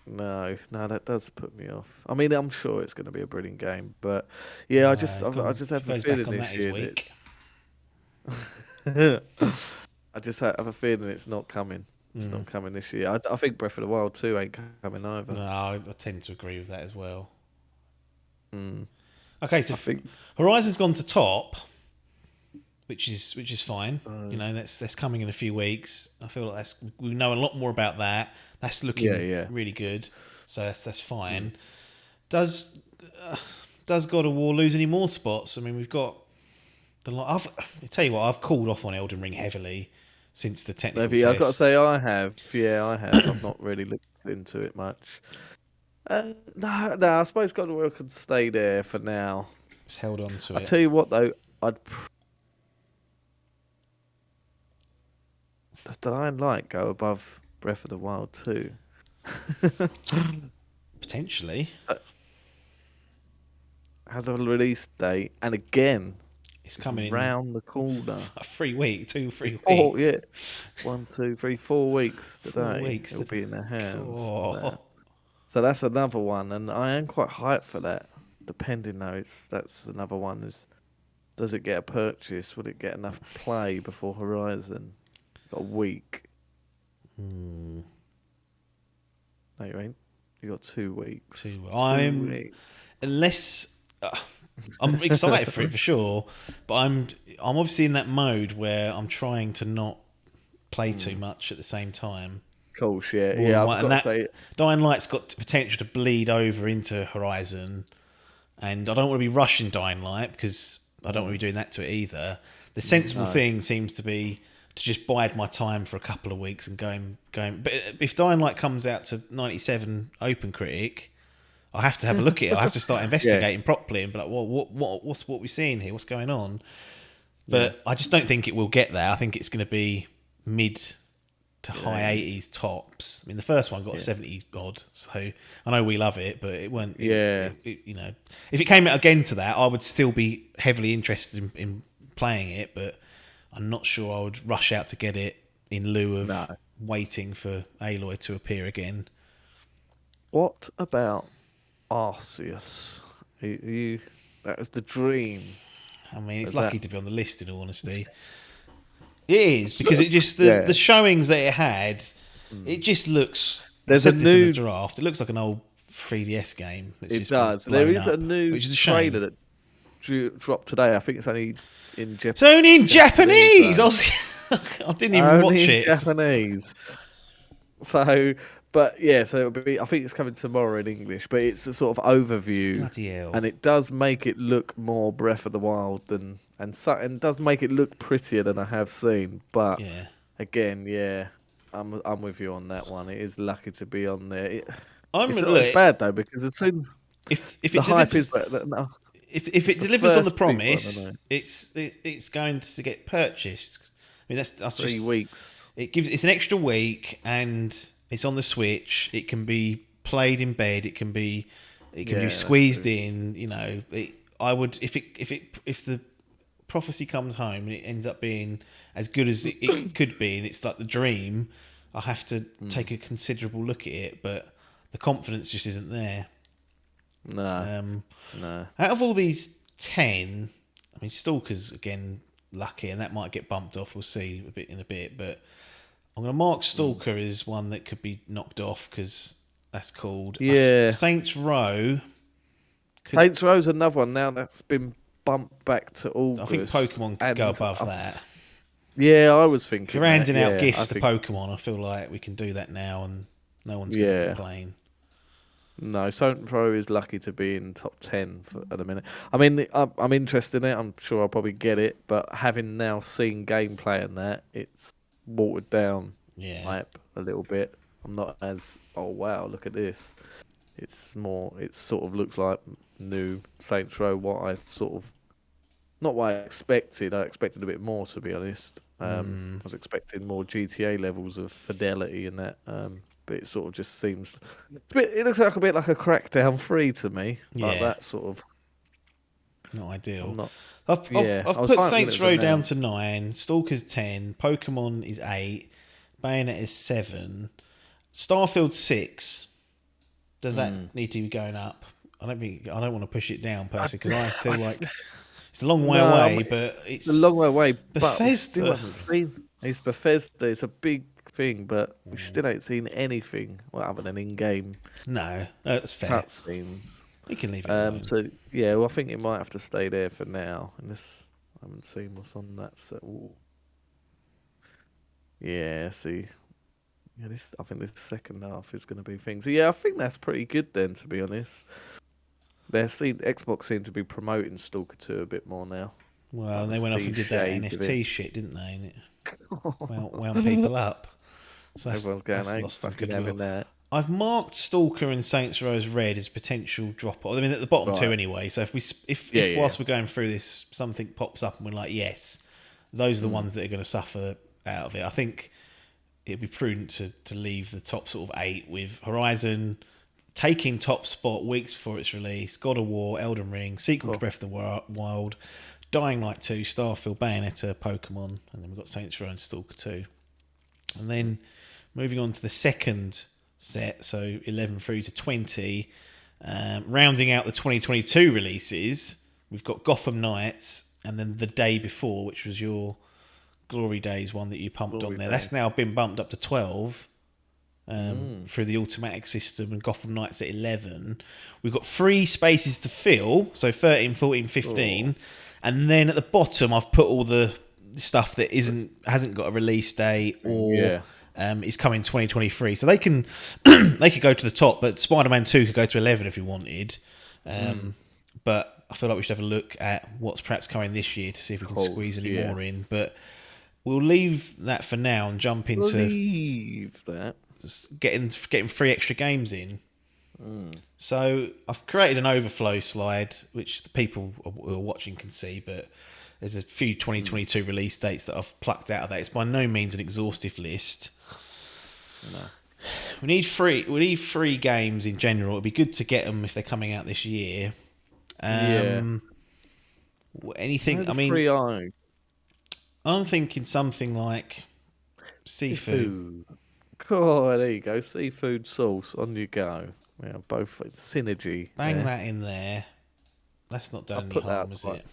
No, that does put me off. I mean, I'm sure it's going to be a brilliant game, but yeah, I just have a feeling this year. I just have a feeling it's not coming. It's not coming this year. I think Breath of the Wild 2 ain't coming either. No, I tend to agree with that as well. Okay, so Horizon's gone to top, which is fine. That's coming in a few weeks. I feel like we know a lot more about that. That's looking really good. So that's fine. Does God of War lose any more spots? I mean, we've got I tell you what, I've called off on Elden Ring heavily since the technical test. I've got to say I have. Yeah, I have. I've not really looked into it much. No, I suppose God of War could stay there for now. It's held on to it. I tell you what, though, does Dying Light go above Breath of the Wild 2? Potentially. Has a release date, and again, it's coming round the corner. 3 weeks. 3 weeks. Yeah. 1, 2, 3, 4 weeks today. 4 weeks. It'll be in their hands. Oh. So that's another one, and I am quite hyped for that. Depending though, that's another one. Does it get a purchase? Would it get enough play before Horizon? Got a week. No, you ain't. You got 2 weeks. 2 weeks. Unless I'm excited for it for sure, but I'm obviously in that mode where I'm trying to not play too much at the same time. Cool shit. Yeah, I've got to say, Dying Light's got the potential to bleed over into Horizon, and I don't want to be rushing Dying Light because I don't want to be doing that to it either. The sensible thing seems to be to just bide my time for a couple of weeks and going. But if Dying Light comes out to 97 Open Critic, I have to have a look at it. I have to start investigating properly and be like, well, what's what we're seeing here? What's going on? But I just don't think it will get there. I think it's going to be mid to high 80s tops. I mean, the first one got 70 odd, so I know we love it, but it won't. If it came out again to that, I would still be heavily interested in playing it, but I'm not sure I would rush out to get it in lieu of waiting for Aloy to appear again. What about Arceus? That was the dream. I mean, it's lucky to be on the list, in all honesty. It is, because it just the showings that it had, it just looks. There's a new draft. It looks like an old 3DS game. It does. There is a new trailer that dropped today. I think it's only in Japanese. It's only in Japanese. I didn't even watch it. Japanese. So, but yeah, so it'll be. I think it's coming tomorrow in English, but it's a sort of overview, Bloody hell. And it does make it look more Breath of the Wild and does make it look prettier than I have seen. But again, I'm with you on that one. It is lucky to be on there. It's bad though, because as soon as if it the hype delivers, if it delivers on the promise, it's going to get purchased. I mean, that's 3 weeks. It's an extra week, and it's on the Switch. It can be played in bed. It can be squeezed in. You know, I would if the prophecy comes home and it ends up being as good as it could be, and it's like the dream, I have to take a considerable look at it. But the confidence just isn't there. No. Out of all these 10, I mean, Stalker's again lucky, and that might get bumped off. We'll see in a bit, but I'm going to mark Stalker as one that could be knocked off because that's called Saints Row. Saints Row's another one now that's been bumped back to August. I think Pokemon could go above that. Yeah, I was thinking. If you're handing out gifts to Pokemon, I feel like we can do that now, and no one's going to complain. No, Saints Row is lucky to be in top 10 at the minute. I mean, I'm interested in it. I'm sure I'll probably get it, but having now seen gameplay and that, it's watered down hype a little bit. I'm not as, oh wow, look at this. It's more, it sort of looks like new Saints Row, what I sort of, not what I expected. I expected a bit more, to be honest. I was expecting more GTA levels of fidelity and that, but it sort of just seems, it looks like a bit like a Crackdown 3 to me. Like that sort of. Not ideal. I've put Saints Row down to 9, Stalker's 10, Pokemon is 8, Bayonetta is 7, Starfield 6. Does that need to be going up? I don't want to push it down personally because I feel like it's a long way away, but it's a long way away. Bethesda. But we still haven't seen. It's Bethesda. It's a big thing, but we still ain't seen anything other than in-game. No, that's fair. Cutscenes. We can leave it alone. So yeah, well, I think it might have to stay there for now. Unless I haven't seen what's on that. So yeah, see. Yeah, I think this second half is going to be things. So yeah, I think that's pretty good then, to be honest. Xbox seem to be promoting Stalker 2 a bit more now. Well, and they went off and did that NFT shit, didn't they? And it wound people up. So everyone's going, that's lost some fucking having that. I've marked Stalker and Saints Row as red as potential drop off. I mean, at the bottom two anyway. So if whilst we're going through this, something pops up and we're like, yes, those are the ones that are going to suffer out of it. I think it'd be prudent to leave the top sort of 8 with Horizon taking top spot weeks before its release, God of War, Elden Ring, sequel to Breath of the Wild, Dying Light 2, Starfield, Bayonetta, Pokemon, and then we've got Saints Row and Stalker 2. And then moving on to the second set, so 11 through to 20, rounding out the 2022 releases, we've got Gotham Knights, and then the day before, which was your Glory Days one that you pumped on there. That's now been bumped up to 12 through the automatic system, and Gotham Knights at 11. We've got 3 spaces to fill, so 13, 14, 15. And then at the bottom, I've put all the stuff that hasn't got a release date or is coming 2023. So they can they could go to the top, but Spider-Man 2 could go to 11 if you wanted. But I feel like we should have a look at what's perhaps coming this year to see if we can squeeze any more in. But we'll leave that for now and jump into getting 3 extra games in. So I've created an overflow slide, which the people who are watching can see, but there's a few 2022 release dates that I've plucked out of that. It's by no means an exhaustive list. No. We need 3 games in general. It'd be good to get them if they're coming out this year. Anything? I mean, I'm thinking something like seafood. Oh, there you go. Seafood sauce. On you go. Yeah, both synergy. Bang that in there. That's not done any harm, is it?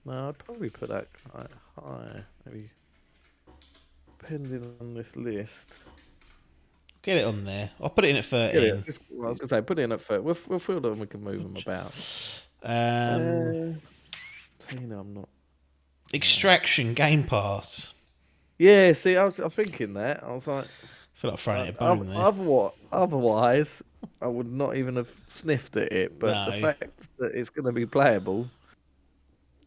No, I'd probably put that quite high. Maybe depending on this list. Get it on there. I'll put it in at 13. I was going to say, put it in at 13. We'll feel that we can move them about. I'm not. Extraction Game Pass. Yeah, see, I was thinking that. I was like, I feel like throwing it a bone there. Otherwise, I would not even have sniffed at it. But the fact that it's going to be playable.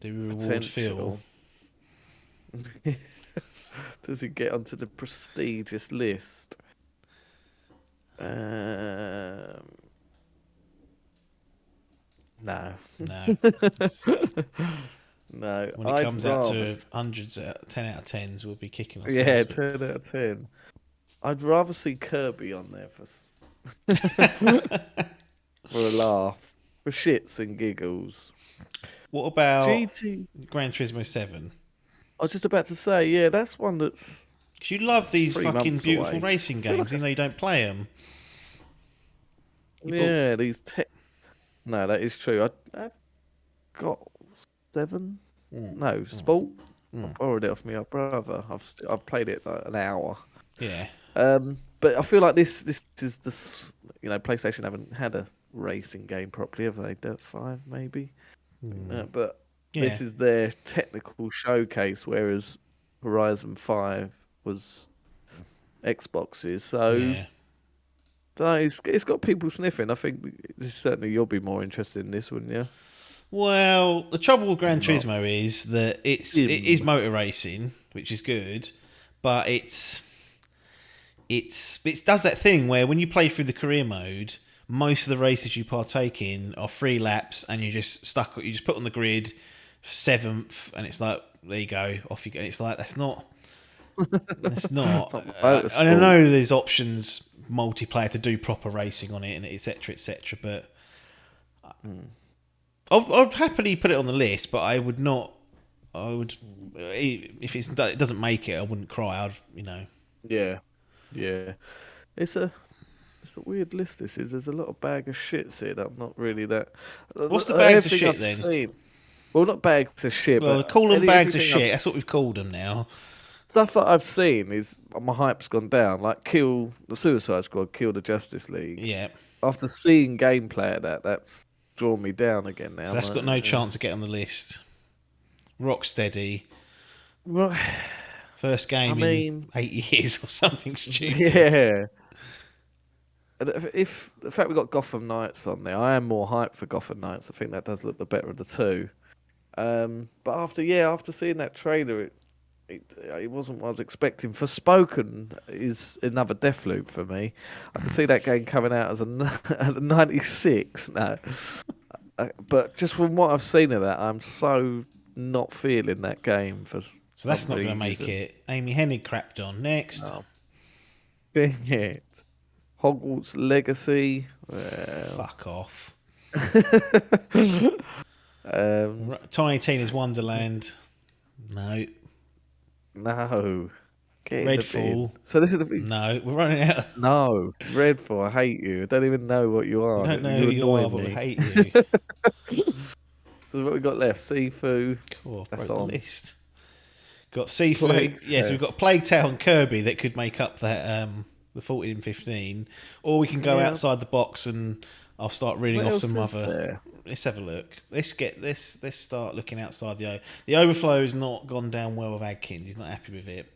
Do we reward Phil? Does it get onto the prestigious list? No. No. No. When it comes out to hundreds, 10 out of 10s, we'll be kicking ourselves. Yeah, 10 out of 10. I'd rather see Kirby on there for a laugh. for shits and giggles. What about GT? Gran Turismo 7? I was just about to say, yeah, that's one that's Because you love these 3 fucking months beautiful away. racing I feel games, like even though you don't play them. yeah, these no, that is true. I've got 7. No, Sport. I borrowed it off my brother. I've played it like an hour. Yeah. But I feel like this is PlayStation haven't had a racing game properly, have they? Dirt 5 maybe. But Yeah. this is their technical showcase, whereas Horizon 5 was Xbox's. So Yeah. it's got people sniffing. I think certainly you'll be more interested in this, wouldn't you? Well, the trouble with Gran Not. Turismo is that it is motor racing, which is good, but it does that thing where when you play through the career mode, most of the races you partake in are 3 laps, and you're just stuck. You just put on the grid 7th, and it's like, there you go, off you go. And it's like that's not. It's not. It's I know there's options multiplayer to do proper racing on it, and etc. etc. But I'd happily put it on the list, but I would not. I would if it doesn't make it, I wouldn't cry. Yeah. It's a weird list. This is. There's a lot of bag of shits here that I'm not really that. What's the bags of shit I've then? Seen, well, not bags of shit. Well, but call them bags of everything shit. That's what we've called them now. Stuff that I've seen is my hype's gone down. Like kill the Suicide Squad, kill the Justice League. Yeah. After seeing gameplay of that's drawn me down again now. So that's got no chance to get on the list. Rocksteady. Right. First game in 8 years or something stupid. Yeah. If the fact we got Gotham Knights on there, I am more hyped for Gotham Knights. I think that does look the better of the two. But after seeing that trailer, it wasn't what I was expecting. Forspoken is another Deathloop for me. I can see that game coming out as a 96. No, but just from what I've seen of that, I'm so not feeling that game for. So that's not going to make it. Amy Hennig crapped on next. Oh. Dang it. Hogwarts Legacy. Well. Fuck off. Tiny Tina's Wonderland. No. Redfall. So this is the No, we're running out. No, Redfall. I hate you. I don't even know what you are. I don't know who you are, but I hate you. So what we got left? Sifu. Cool, That's broke on the list. Got Sifu. Yeah, so we've got Plague Tale and Kirby that could make up that the 14 and 15, or we can go outside the box and I'll start reading off some other. There? Let's have a look. Let's start looking outside the overflow has not gone down well with Adkins. He's not happy with it.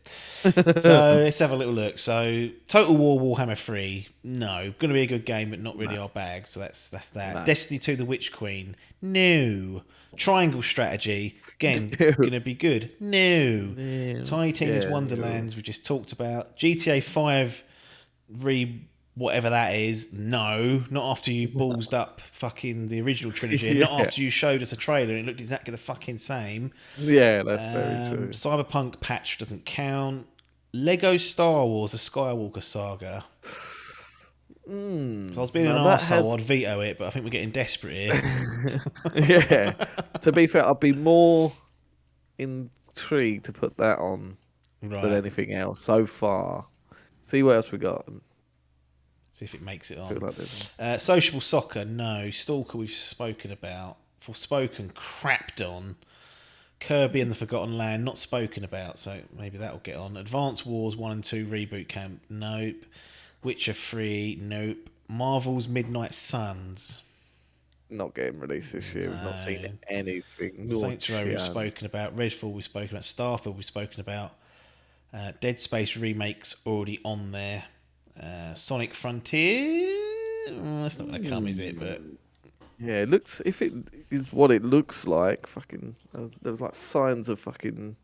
So let's have a little look. So Total War Warhammer 3, no, going to be a good game, but not really our bag. So that's that. No. Destiny 2, The Witch Queen, no. Triangle Strategy, again, going to be good, no. Tiny Tina's Wonderlands, we just talked about. GTA 5 whatever that is, no. Not after you ballsed up fucking the original trilogy. Not after you showed us a trailer and it looked exactly the fucking same. Yeah, that's very true. Cyberpunk patch doesn't count. Lego Star Wars, The Skywalker Saga. If I was being an arsehole, I'd veto it, but I think we're getting desperate here. Yeah. To be fair, I'd be more intrigued to put that on than anything else so far. See what else we got. See if it makes it on. Sociable Soccer, no. Stalker, we've spoken about. Forspoken, crapped on. Kirby and the Forgotten Land, not spoken about, so maybe that'll get on. Advance Wars 1 and 2 Reboot Camp, nope. Witcher 3, nope. Marvel's Midnight Suns. Not getting released this year. We've not seen anything. Saints Row we've spoken about. Redfall we've spoken about. Starfield we've spoken about. Dead Space Remake's already on there. Sonic Frontier, that's not going to come, is it? But yeah, it looks. If it is what it looks like, fucking. There was like signs of fucking.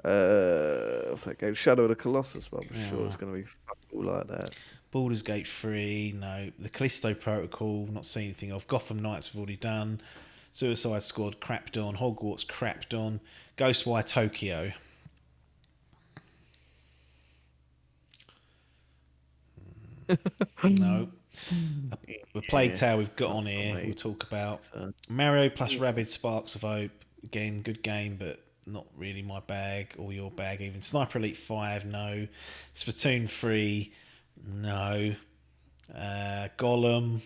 What's that game? Shadow of the Colossus. But I'm sure it's going to be fucking like that. Baldur's Gate 3, no. The Callisto Protocol, not seen anything of. Gotham Knights we've already done. Suicide Squad crapped on. Hogwarts crapped on. Ghostwire Tokyo. No. The Plague Tale we've got on here. We'll talk about Mario plus Rabbids Sparks of Hope. Again, good game, but not really my bag or your bag. Even Sniper Elite 5, no. Splatoon 3, no. Gollum,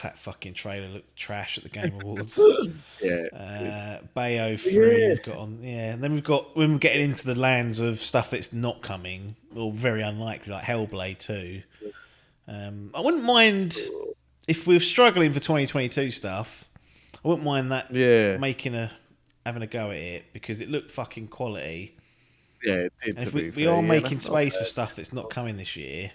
that fucking trailer looked trash at the Game Awards. Bayo 3 we've got on, and then when we're getting into the lands of stuff that's not coming or very unlikely, like Hellblade 2. I wouldn't mind if we're struggling for 2022 stuff. I wouldn't mind that having a go at it because it looked fucking quality. Yeah, it did. And if we are making space for stuff that's not coming this year.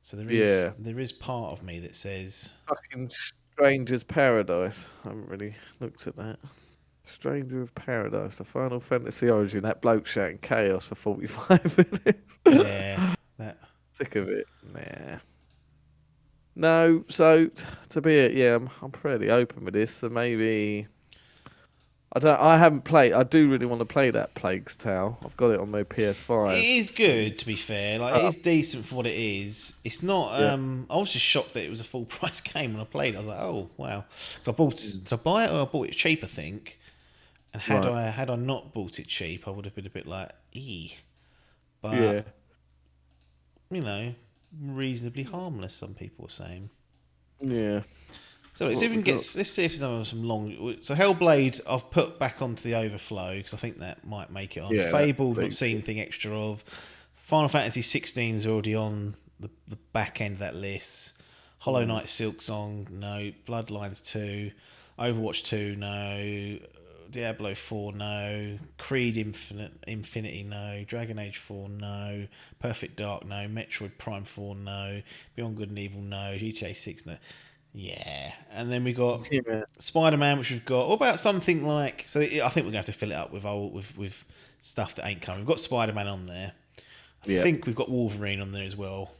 So there is part of me that says fucking Stranger's Paradise. I haven't really looked at that. Stranger of Paradise, the Final Fantasy Origin. That bloke shouting chaos for 45 minutes. Yeah, sick of it. Nah. No, so to be it, I'm pretty open with this. So maybe I haven't played. I do really want to play that Plague's Tale. I've got it on my PS5. It is good, to be fair. Like it is decent for what it is. It's not. I was just shocked that it was a full price game when I played. I was like, oh wow. So did I buy it or I bought it cheap? I think. And had I not bought it cheap, I would have been a bit like, But reasonably harmless. Some people are saying. Yeah. So let's see if there's some long. So Hellblade, I've put back onto the overflow because I think that might make it on. Fable, we've not seen anything extra of. Final Fantasy 16 is already on the back end of that list. Hollow Knight, Silksong, no. Bloodlines 2, Overwatch 2, no. Diablo 4, no. Creed Infinity, no. Dragon Age 4, no. Perfect Dark, no. Metroid Prime 4, no. Beyond Good and Evil, no. GTA 6, no. Yeah, and then we got Spider-Man, which we've got. What about something like? So I think we're going to have to fill it up with stuff that ain't coming. We've got Spider-Man on there. I think we've got Wolverine on there as well.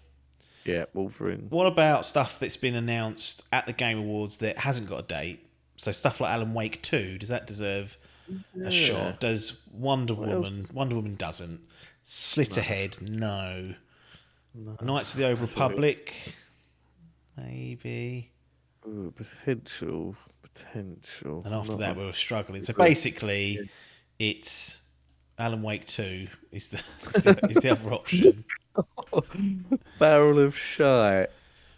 Yeah, Wolverine. What about stuff that's been announced at the Game Awards that hasn't got a date? So stuff like Alan Wake 2. Does that deserve a shot? Does Wonder Woman? Wonder Woman doesn't. Slitterhead, no. Knights of the Old Republic, maybe. Ooh, potential. And after that, we were struggling. So basically, it's Alan Wake 2 is the other option. Barrel of shite.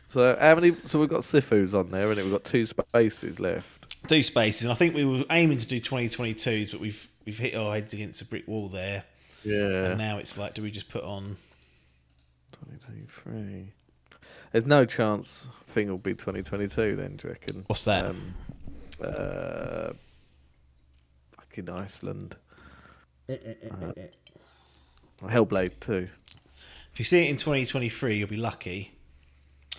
So how many? So we've got Sifu's on there, and we've got 2 spaces left. 2 spaces, and I think we were aiming to do 2022s, but we've hit our heads against a brick wall there. Yeah. And now it's like, do we just put on 2023? There's no chance thing will be 2022 then, do you reckon? What's that? Fucking Iceland. Hellblade 2. If you see it in 2023, you'll be lucky.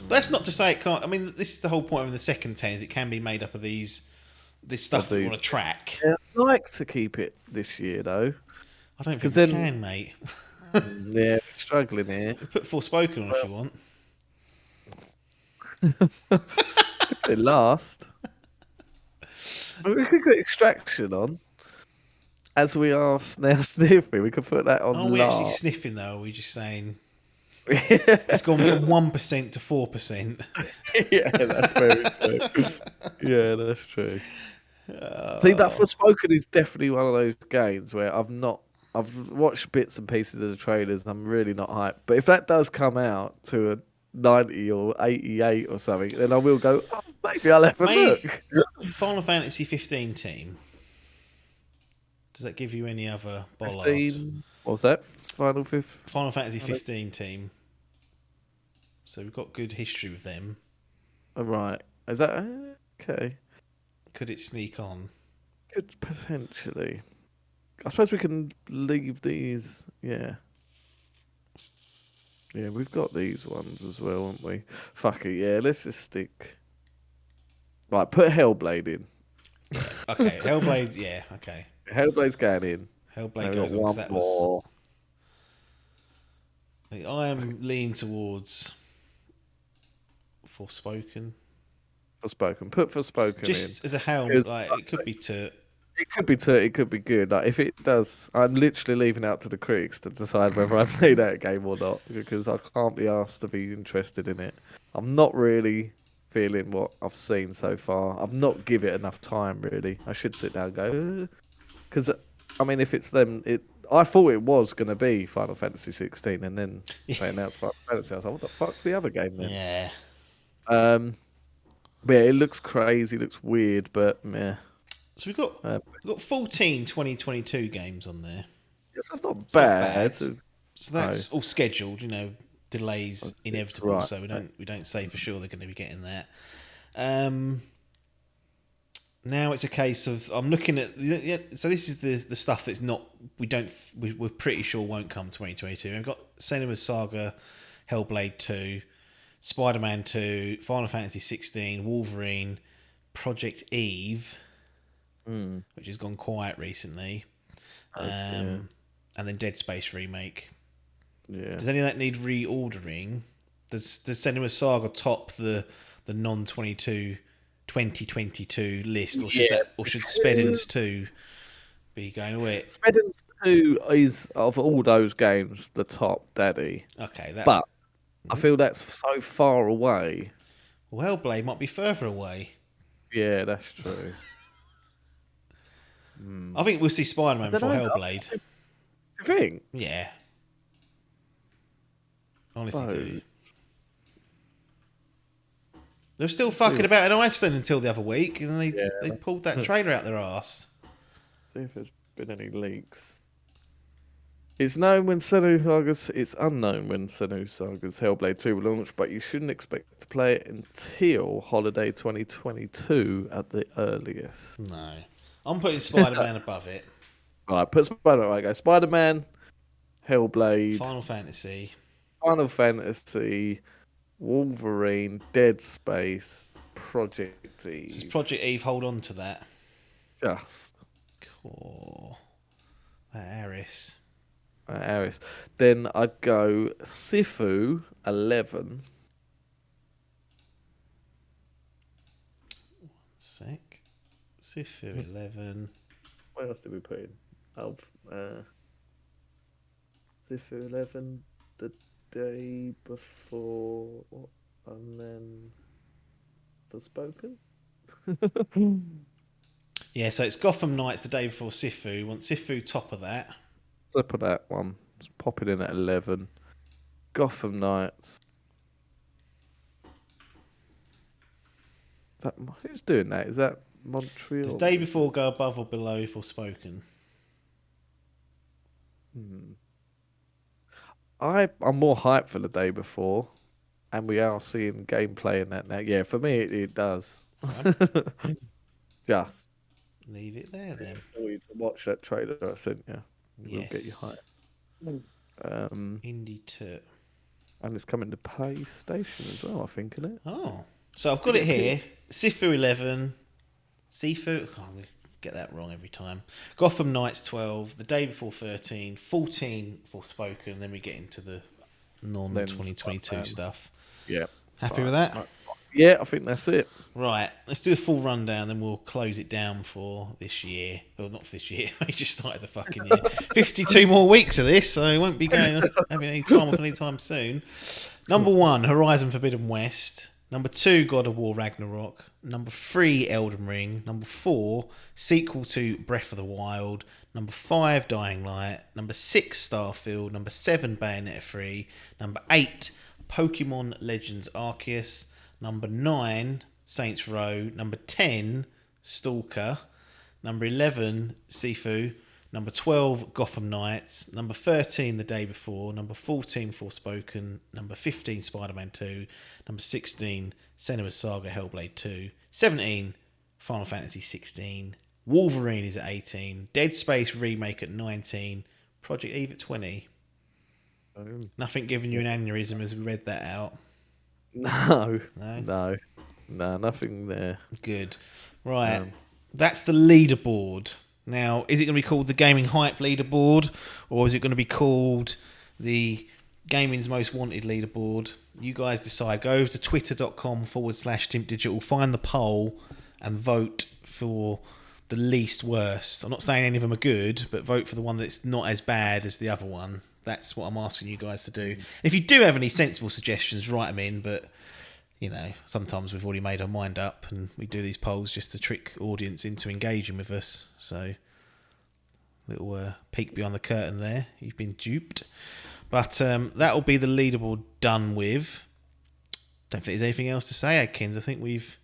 But that's not to say it can't. I mean, this is the whole point of the second 10s. It can be made up of this stuff that we want to track. Yeah, I'd like to keep it this year, though. I don't think we can, mate. Yeah, we're struggling here. Put Forspoken on if you want. It last. We could put Extraction on. As we are now sniffing, we could put that on. Are we actually sniffing though? Or are we just saying it's gone from 1% to 4%? Yeah, that's very true. Yeah, that's true. See, that Forspoken is definitely one of those games where I've watched bits and pieces of the trailers and I'm really not hyped. But if that does come out to a 90 or 88 or something, then I will go, maybe I'll have a look. Final Fantasy 15 team. Does that give you any other bollard? 15. What's that? Final Fantasy 15 team. So we've got good history with them. Oh, right. Is that okay? Could it sneak on? Could potentially. I suppose we can leave these. Yeah. Yeah, we've got these ones as well, haven't we? Fuck it, yeah, let's just stick. Right, put Hellblade in. Yeah. Okay, Hellblade, yeah, okay. Hellblade's going in. Hellblade goes on because that was. I am leaning towards Forspoken. Put Forspoken in. Just as a helm, like it could be to. It could be it could be good. Like if it does, I'm literally leaving out to the critics to decide whether I play that game or not because I can't be asked to be interested in it. I'm not really feeling what I've seen so far. I've not give it enough time really. I should sit down and go because I mean, if it's them, I thought it was going to be Final Fantasy 16, and then they announced Final Fantasy. I was like, what the fuck's the other game then? Yeah. But yeah, it looks crazy, looks weird, but meh. So we've got 14 2022 games on there. Yes, that's not bad. So that's all scheduled, delays inevitable. Right. So we don't say for sure they're going to be getting that. Now it's a case of I'm looking at. So this is the stuff that's not. We're pretty sure won't come 2022. We've got Senua's Saga, Hellblade 2, Spider-Man 2, Final Fantasy 16, Wolverine, Project Eve, which has gone quiet recently, and then Dead Space Remake. Yeah. Does any of that need reordering? Does Senua's Saga top the non-2022 list, or should Speddens 2 be going away? Speddens 2 is, of all those games, the top daddy. Okay, but I feel that's so far away. Well, Hellblade might be further away. Yeah, that's true. I think we'll see Spider-Man before Hellblade. You think? Yeah. Honestly, do. They were still fucking about in Iceland until the other week, and they pulled that trailer out their arse. See if there's been any leaks. It's unknown when Senua's Hellblade 2 will launch, but you shouldn't expect to play it until holiday 2022 at the earliest. No. I'm putting Spider-Man above it. Alright, put Spider-Man. Right, go Spider-Man, Hellblade, Final Fantasy, Wolverine, Dead Space, Project Eve. Does Project Eve hold on to that? Just. Cool. Aris. Then I'd go Sifu 11. One sec. Sifu 11. What else did we put in? Sifu 11, the day before, and then Forspoken. Yeah, so it's Gotham Knights the day before Sifu. You want Sifu top of that. Top of that one. Just pop it in at 11. Gotham Knights. Who's doing that? Is that Montreal? Does day before go above or below Forspoken? I'm more hyped for the day before, and we are seeing gameplay in that now. Yeah, for me it does. Just leave it there then. For you to watch that trailer I sent you. It will get you hyped. Indie 2. And it's coming to PlayStation as well, I think, isn't it? Oh, so I've got it here. Sifu 11, Sifu. I'm going to get that wrong every time. Gotham Knights 12, the day before 13, 14 Forspoken, and then we get into the non-2022 stuff. Yeah. Happy with that? Yeah, I think that's it. Right, let's do a full rundown, then we'll close it down for this year. Well, not for this year. We just started the fucking year. 52 more weeks of this, so we won't be having any time off anytime soon. Number 1, Horizon Forbidden West. Number 2, God of War Ragnarok. Number 3, Elden Ring. Number 4, sequel to Breath of the Wild. Number 5, Dying Light. Number 6, Starfield. Number 7, Bayonetta 3. Number 8, Pokemon Legends Arceus. Number 9, Saints Row. Number 10, Stalker. Number 11, Sifu. Number 12, Gotham Knights. Number 13, The Day Before. Number 14, Forspoken. Number 15, Spider-Man 2. Number 16, Senua's Saga Hellblade 2. 17, Final Fantasy 16. Wolverine is at 18. Dead Space Remake at 19. Project Eve at 20. Nothing giving you an aneurysm as we read that out. No, nothing there. Good. Right, that's the leaderboard. Now, is it going to be called the Gaming Hype Leaderboard, or is it going to be called the Gaming's Most Wanted Leaderboard? You guys decide. Go over to twitter.com/Dimp Digital, find the poll, and vote for the least worst. I'm not saying any of them are good, but vote for the one that's not as bad as the other one. That's what I'm asking you guys to do. If you do have any sensible suggestions, write them in, but sometimes we've already made our mind up, and we do these polls just to trick audience into engaging with us. So, little peek beyond the curtain there. You've been duped. But that'll be the leaderboard done with. Don't think there's anything else to say, Adkins. I think we've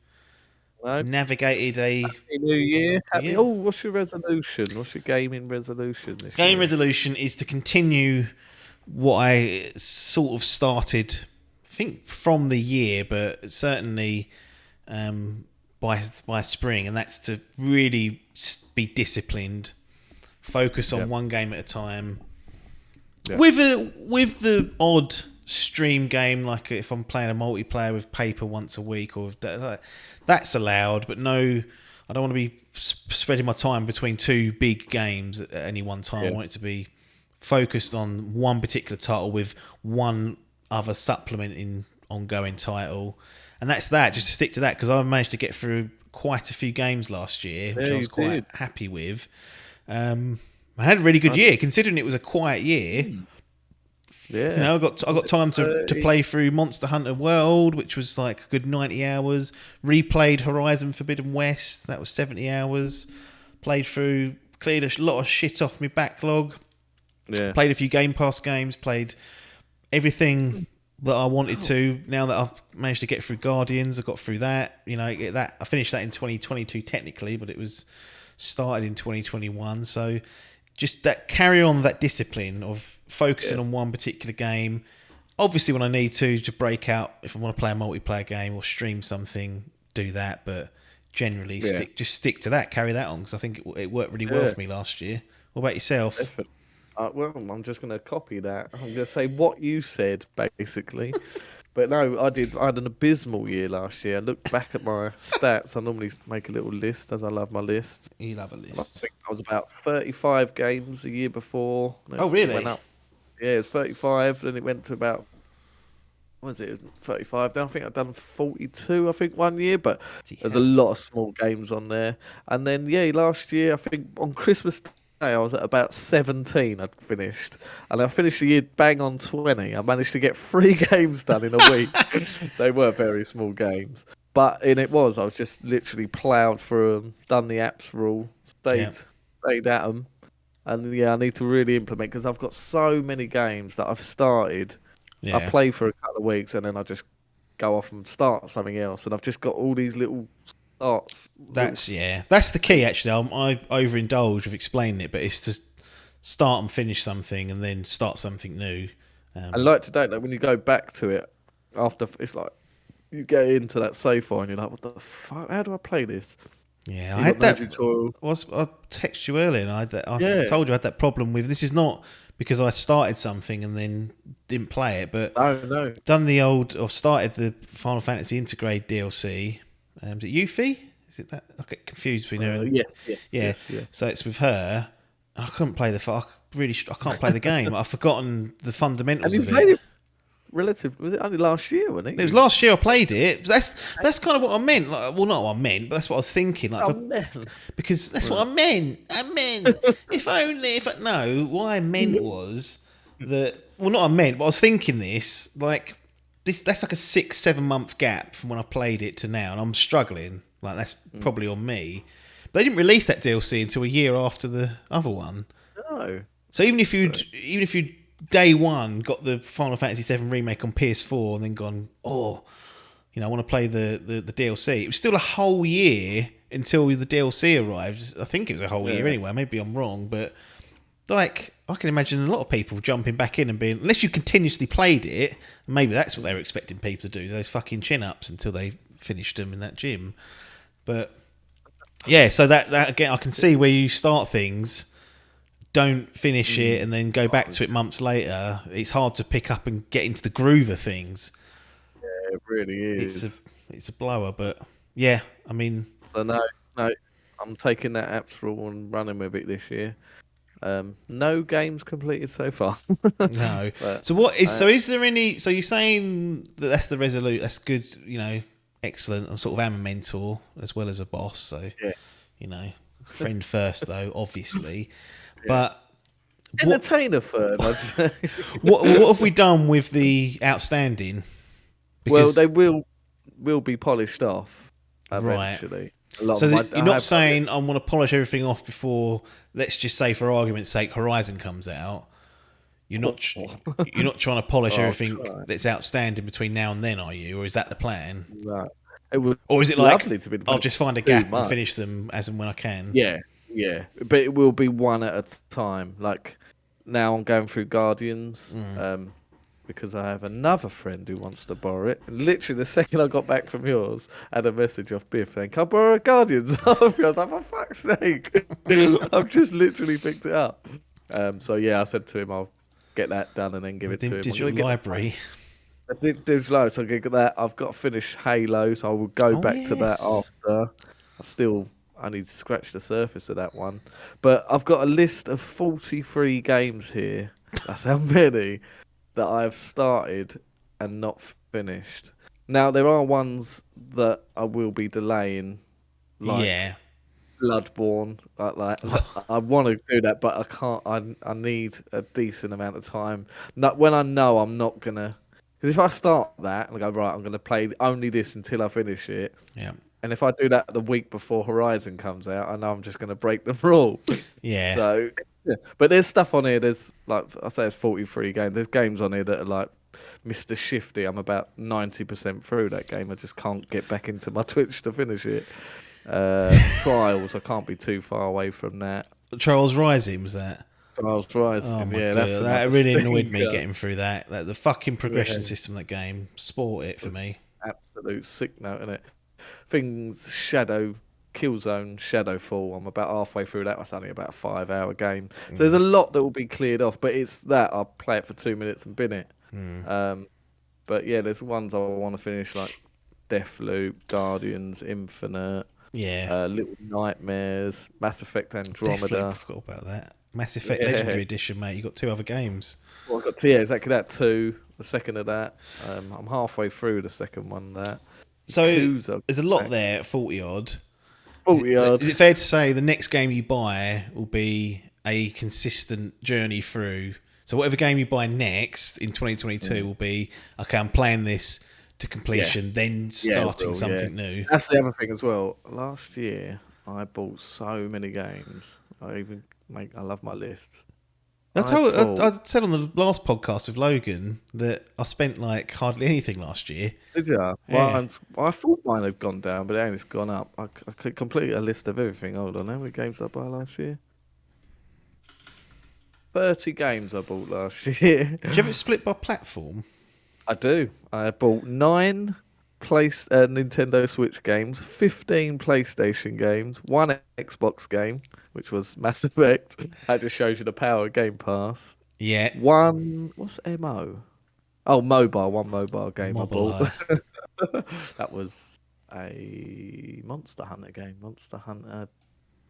navigated a Happy New Year. Oh, what's your resolution? What's your gaming resolution this year? Resolution is to continue what I sort of started, I think, from the year, but certainly by spring, and that's to really be disciplined, focus on one game at a time, with the odd stream game, like if I'm playing a multiplayer with paper once a week, or that's allowed, but no, I don't want to be spreading my time between two big games at any one time. I want it to be focused on one particular title with one other supplementing ongoing title, and that's that. Just to stick to that, because I managed to get through quite a few games last year, which I was quite happy with. I had a really good year, considering it was a quiet year. Yeah, I got time to play through Monster Hunter World, which was like a good 90 hours. Replayed Horizon Forbidden West, that was 70 hours. Played through, cleared a lot of shit off my backlog. Yeah. Played a few Game Pass games. Played everything that I wanted to. Now that I've managed to get through Guardians, I got through that. I finished that in 2022 technically, but it was started in 2021. So just that carry on that discipline of focusing on one particular game. Obviously, when I need to break out, if I want to play a multiplayer game or stream something, do that. But generally, stick to that, carry that on, because I think it worked really well for me last year. What about yourself? Definitely. Well, I'm just going to copy that. I'm going to say what you said, basically. But no, I had an abysmal year last year. I looked back at my stats. I normally make a little list, as I love my lists. You love a list. I think I was about 35 games the year before. Oh, really? It went up. Yeah, it was 35. Then it went to about, what was it? It was 35. Then I think I'd done 42, one year. But there's a lot of small games on there. And then, last year, I think on Christmas Day, I was at about 17 I'd finished. And I finished the year bang on 20. I managed to get 3 games done in a week. They were very small games. But I was just literally ploughed through them, done the apps rule, stayed at them. And I need to really implement, because I've got so many games that I've started. Yeah. I play for a couple of weeks and then I just go off and start something else. And I've just got all these little starts. That's the key, actually. I overindulge with explaining it, but it's to start and finish something and then start something new. And like today, when you go back to it after, it's like you get into that save file and you're like, what the fuck? How do I play this? Yeah, I had that. I texted you earlier, and I told you I had that problem with. This is not because I started something and then didn't play it, but no. Done the old. I've started the Final Fantasy Integrate DLC. Is it Yuffie? Is it that? I get confused between her. Yes. So it's with her. I couldn't play I can't play the game. I've forgotten the fundamentals of it. Was it only last year, wasn't it? It was last year I played it. That's kind of what I meant. Like, well, not what I meant, but that's what I was thinking. Because that's what I meant. What I meant was that. Well, not I meant, but I was thinking this. Like this, that's like a 6-7 month gap from when I played it to now, and I'm struggling. Like that's probably on me. But they didn't release that DLC until a year after the other one. No. So even if you day one got the Final Fantasy VII Remake on PS4 and then gone, I want to play the DLC. It was still a whole year until the DLC arrived. I think it was a whole year anyway. Maybe I'm wrong, but like I can imagine a lot of people jumping back in and being, unless you continuously played it, maybe that's what they were expecting people to do, those fucking chin-ups until they finished them in that gym. But yeah, so that again, I can see where you start things, don't finish it, and then go back to it months later. It's hard to pick up and get into the groove of things. Yeah, it really is. It's a blower, but yeah, I mean... No, I'm taking that apps rule and running with it this year. No games completed so far. No. But, is there any... So you're saying that that's the resolute, that's good, excellent. I'm sort of am a mentor as well as a boss, so, friend first though, obviously. But entertainer first, I'd say. What have we done with the outstanding? Because, well, will be polished off eventually. Right. A lot So of them, you're not saying I want to polish everything off before, let's just say for argument's sake, Horizon comes out. You're not trying to polish everything that's outstanding between now and then, are you? Or is that the plan? No. It would or is it be like lovely to be I'll just find a gap and finish them as and when I can? Yeah, but it will be one at a time. Like now, I'm going through Guardians because I have another friend who wants to borrow it. And literally, the second I got back from yours, I had a message off Biff saying, "Can I borrow Guardians?" I was like, "For fuck's sake!" I've just literally picked it up. So yeah, I said to him, "I'll get that done and then give it to him." Digital library. I did Digital, so I'll get that. I've got to finish Halo, so I will go back to that after. I need to scratch the surface of that one. But I've got a list of 43 games here. That's how many that I have started and not finished. Now, there are ones that I will be delaying, like Bloodborne. Like I want to do that, but I can't. I need a decent amount of time. When I know I'm not going to... Because if I start that and I go, right, I'm going to play only this until I finish it. Yeah. And if I do that the week before Horizon comes out, I know I'm just going to break the rule. Yeah. So, yeah. But there's stuff on here. There's, like, I say it's 43 games. There's games on here that are like Mr. Shifty. I'm about 90% through that game. I just can't get back into my Twitch to finish it. Trials, I can't be too far away from that. Trials Rising, was that? Trials Rising, oh my God. That really annoyed me getting through that. The fucking progression system of that game. Sport it for me. Absolute sick note, isn't it? Things Killzone, Shadowfall. I'm about halfway through that. That's only about a 5-hour game. So there's a lot that will be cleared off, but it's that I'll play it for 2 minutes and bin it. But yeah, there's ones I want to finish, like Deathloop, Guardians, Infinite, Little Nightmares, Mass Effect Andromeda. Deathloop, I forgot about that. Mass Effect Legendary Edition, mate. You got 2 other games. Well, I've got 2, exactly that. 2. The second of that. I'm halfway through the second one. That. So there's a lot there, 40 odd. 40 odd. Is it fair to say the next game you buy will be a consistent journey through? So whatever game you buy next in 2022 will be, okay, I'm playing this to completion, then starting something new. That's the other thing as well. Last year, I bought so many games. I love my lists. I said on the last podcast with Logan that I spent like hardly anything last year. Did you? Yeah. Well, I thought mine had gone down, but it's gone up. I could complete a list of everything. Hold on, how many games did I buy last year? 30 games I bought last year. Did you have it split by platform? I do. I bought 9 Nintendo Switch games, 15 PlayStation games, 1 Xbox game, which was Mass Effect. That just shows you the power of Game Pass. Yeah. 1, what's MO? Oh, mobile. 1 mobile game I bought. That was a Monster Hunter game. Monster Hunter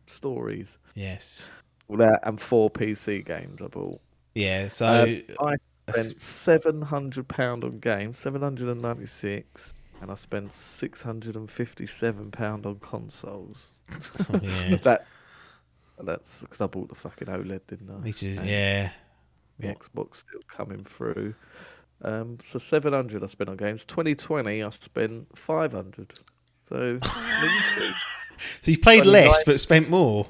Stories. Yes. All that, and 4 PC games I bought. Yeah, so... I spent £700 on games, 796, and I spent £657 on consoles. Oh, yeah. That's because I bought the fucking OLED, didn't I? Yeah. The Xbox still coming through. So 700 I spent on games. 2020 I spent 500. So so you played less but spent more.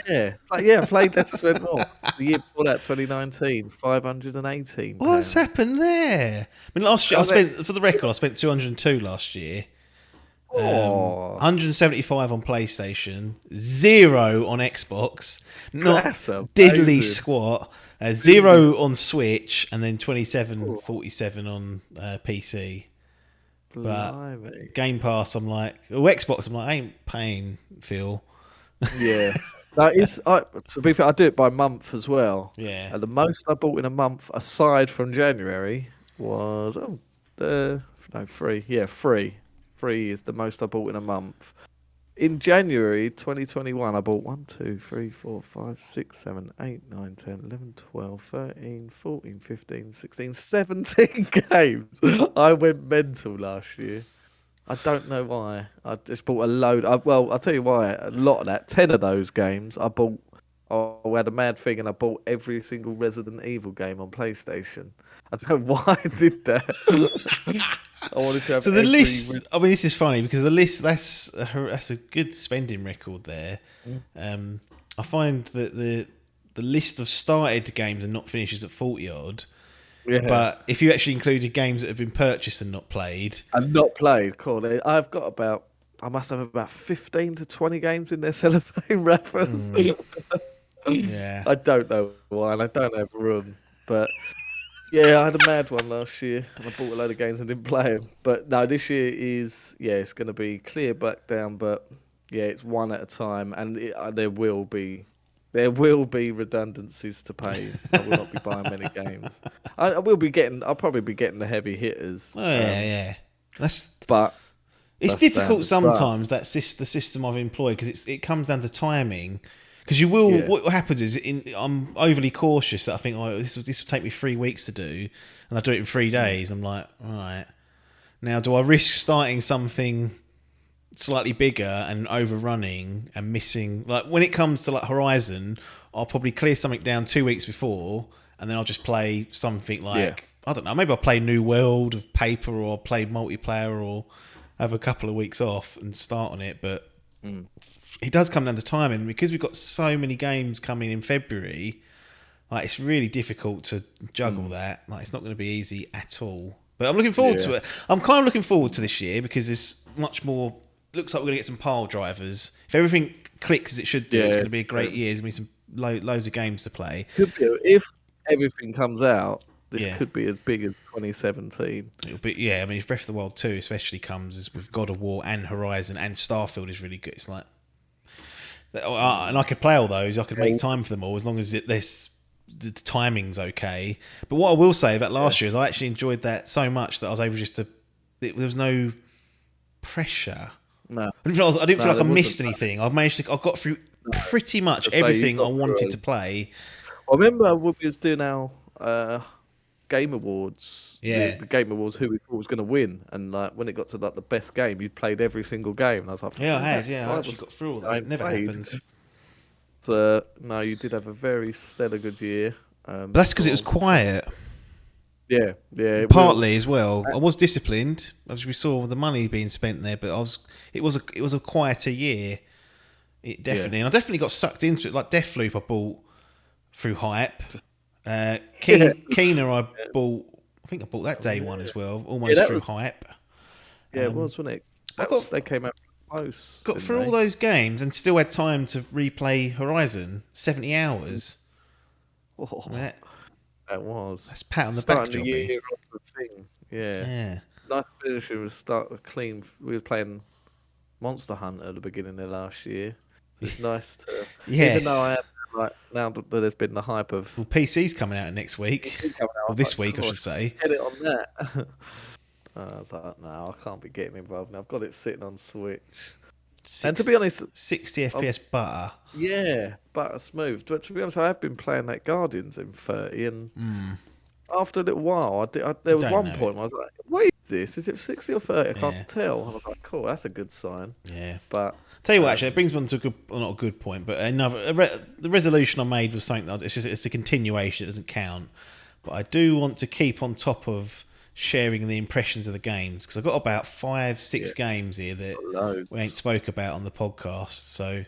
Yeah, I played less and spent more. The year before that, 2019, 518. What's happened there? I mean, last year I spent, for the record, I spent 202 last year. 175 on PlayStation, 0 on Xbox, not diddly squat, 0 on Switch, and then 47 on PC. Blimey. But Game Pass, I'm like, Xbox, I'm like, I ain't paying, Phil. Yeah. No, to be fair, I do it by month as well. Yeah. And the most I bought in a month, aside from January, was free. Yeah, free. Free is the most I bought in a month. In January 2021, I bought 1, 2, 3, 4, 5, 6, 7, 8, 9, 10, 11, 12, 13, 14, 15, 16, 17 games. I went mental last year. I don't know why. I just bought a load. I'll tell you why. A lot of that, 10 of those games, I bought I had a mad thing and I bought every single Resident Evil game on PlayStation. I don't know why I did that. I wanted to have So the every list. I mean, this is funny because the list. That's a good spending record there. I find that the list of started games and not finished is at 40 odd. Yeah. But if you actually included games that have been purchased and not played, and not played, cool. I must have about 15 to 20 games in their cellophane wrappers. yeah, I don't know why, and I don't have room. But yeah, I had a mad one last year, and I bought a load of games and didn't play them. But no, this year it's going to be clear back down. But yeah, it's one at a time, and there will be redundancies to pay. I will not be buying many games. I'll probably be getting the heavy hitters. oh yeah. But it's that's difficult standard. sometimes. That's the system I've employed because it comes down to timing. Because you will. Yeah. What happens is I'm overly cautious that I think this will take me 3 weeks to do, and I do it in 3 days. I'm like, all right. Now, do I risk starting something slightly bigger and overrunning and missing? Like when it comes to like Horizon, I'll probably clear something down 2 weeks before, and then I'll just play something like I don't know. Maybe I'll play New World of Paper, or I'll play multiplayer, or have a couple of weeks off and start on it. But it does come down to timing because we've got so many games coming in February. Like it's really difficult to juggle that. Like it's not going to be easy at all. But I'm looking forward to it. I'm kind of looking forward to this year because there's much more. Looks like we're going to get some pile drivers. If everything clicks as it should do, it's going to be a great year. There's going to be some loads of games to play. Could be, if everything comes out, this Yeah. could be as big as 2017. It'll be, I mean, if Breath of the Wild 2 especially comes with God of War and Horizon and Starfield is really good. It's like, and I could play all those. I could make time for them all as long as the timing's okay. But what I will say about last year is I actually enjoyed that so much that I was able just to. There was no pressure. No, I didn't feel like I missed wasn't. anything. I got through pretty much everything I wanted to play. I remember when we was doing our Game Awards. Yeah. The Game Awards, who we thought was going to win, and like when it got to like the best game, you'd played every single game, and I was like, Yeah, I had. Yeah, I actually got through all that. It never happens. So no, you did have a very stellar good year. But that's because it was quiet. Yeah. Partly as well. I was disciplined, as we saw the money being spent there. But it was a quieter year. It definitely, and I definitely got sucked into it. Like Deathloop, I bought through hype. Keener, I bought. I think I bought that day one as well, almost through hype. Yeah, it was, wasn't it? They came out close. Got through all those games and still had time to replay Horizon. 70 hours. Oh, that was. That's pat on the Starting back, the Jobby. year off the thing. Yeah. Nice finishing was start a clean. We were playing Monster Hunter at the beginning of last year. So it's nice to. Yes. Even though I have, now that there's been the hype of. Well, PC's coming out next week. Or this week, I should say. Get it on that. I was like, no, I can't be getting involved now. I've got it sitting on Switch. And to be honest, 60 FPS butter. Yeah, butter smooth. But to be honest, I have been playing that Guardians in 30, and after a little while, there was one point where I was like, "What is this? Is it 60 or 30? I can't tell." And I was like, "Cool, that's a good sign." Yeah, but tell you what, actually, it brings me on to not a good point, but the resolution I made was something that it's a continuation. It doesn't count, but I do want to keep on top of sharing the impressions of the games because I've got about 5-6 games here that we ain't spoke about on the podcast. So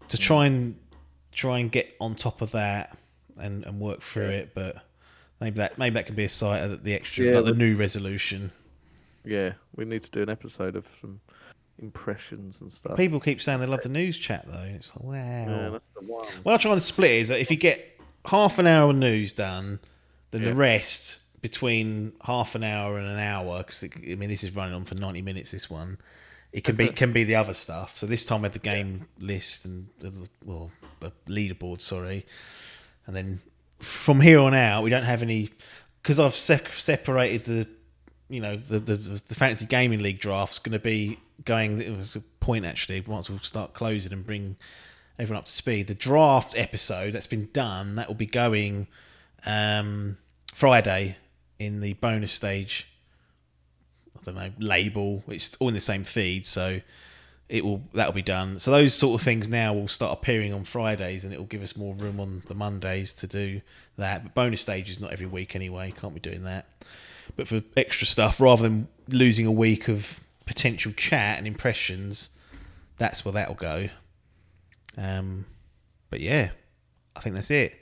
to try and get on top of that and work through it, but maybe that can be a site of the extra, like the new resolution. Yeah, we need to do an episode of some impressions and stuff. People keep saying they love the news chat though. It's like, wow. Yeah, that's the one. What I try and split is that if you get half an hour of news done, then the rest between half an hour and an hour, because I mean this is running on for 90 minutes. This one, it can be the other stuff. So this time we had the game list and the leaderboard, sorry, and then from here on out we don't have any because I've separated the fantasy gaming league draft's going to be going. It was a point actually. Once we'll start closing and bring everyone up to speed, the draft episode that's been done that will be going Friday. In the bonus stage, I don't know, label. It's all in the same feed, so that'll be done. So those sort of things now will start appearing on Fridays, and it will give us more room on the Mondays to do that. But bonus stages not every week anyway. Can't be doing that. But for extra stuff, rather than losing a week of potential chat and impressions, that's where that'll go. But yeah, I think that's it.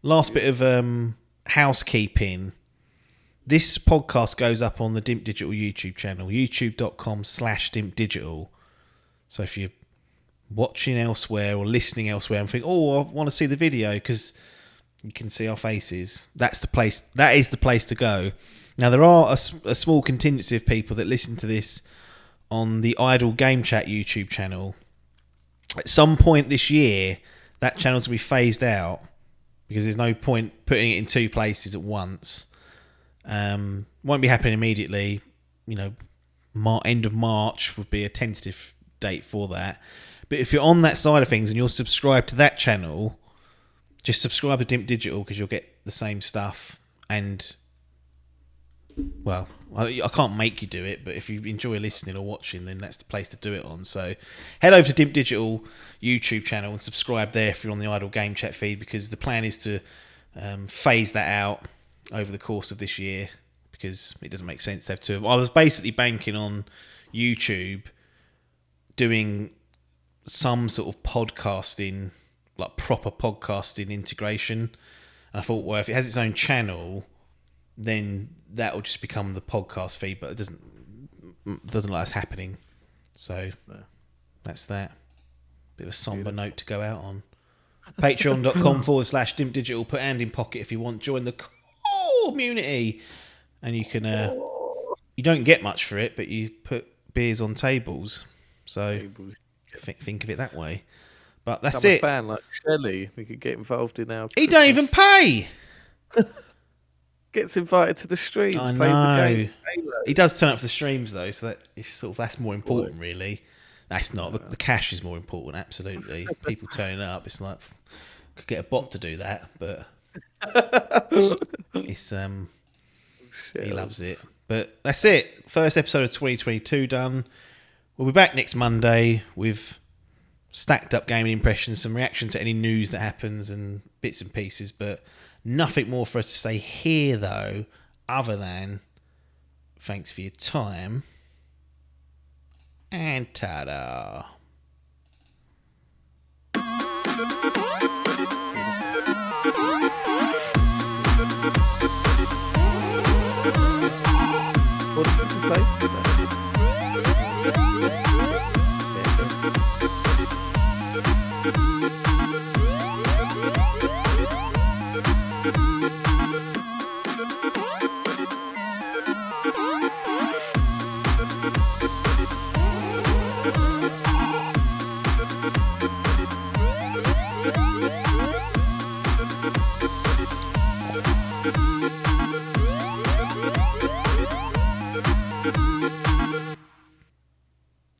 Last bit of housekeeping. This podcast goes up on the Dimp Digital YouTube channel, youtube.com/DimpDigital. So if you're watching elsewhere or listening elsewhere and think, oh, I want to see the video because you can see our faces, that's the place. That is the place to go. Now, there are a small contingency of people that listen to this on the Idle Game Chat YouTube channel. At some point this year, that channel's going to be phased out because there's no point putting it in two places at once. Won't be happening immediately. You know, end of March would be a tentative date for that. But if you're on that side of things and you're subscribed to that channel, just subscribe to Dimp Digital because you'll get the same stuff. And, well, I can't make you do it, but if you enjoy listening or watching, then that's the place to do it on. So head over to Dimp Digital YouTube channel and subscribe there if you're on the Idle Game Chat feed, because the plan is to phase that out over the course of this year, because it doesn't make sense to have two. I was basically banking on YouTube doing some sort of podcasting, like proper podcasting integration. And I thought, well, if it has its own channel, then that will just become the podcast feed, but it doesn't like that's happening. So that's that. Bit of a somber note to go out on. Patreon.com/Dimp Digital. Put hand in pocket if you want. Join the community, and you can. You don't get much for it, but you put beers on tables. So think of it that way. But that's it. I'm a fan like Shelley. We could get involved in our. He don't even pay. Gets invited to the streams. I plays know. the game. He does turn up for the streams though, so that's more important, really. That's not the cash is more important. Absolutely, people turning up. It's like could get a bot to do that, but it's he loves it. But that's it. First episode of 2022 done. We'll be back next Monday with stacked up gaming impressions, some reaction to any news that happens, and bits and pieces. But nothing more for us to say here, though, other than thanks for your time and ta-da. What did you say?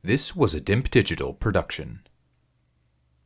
This was a Dimp Digital production.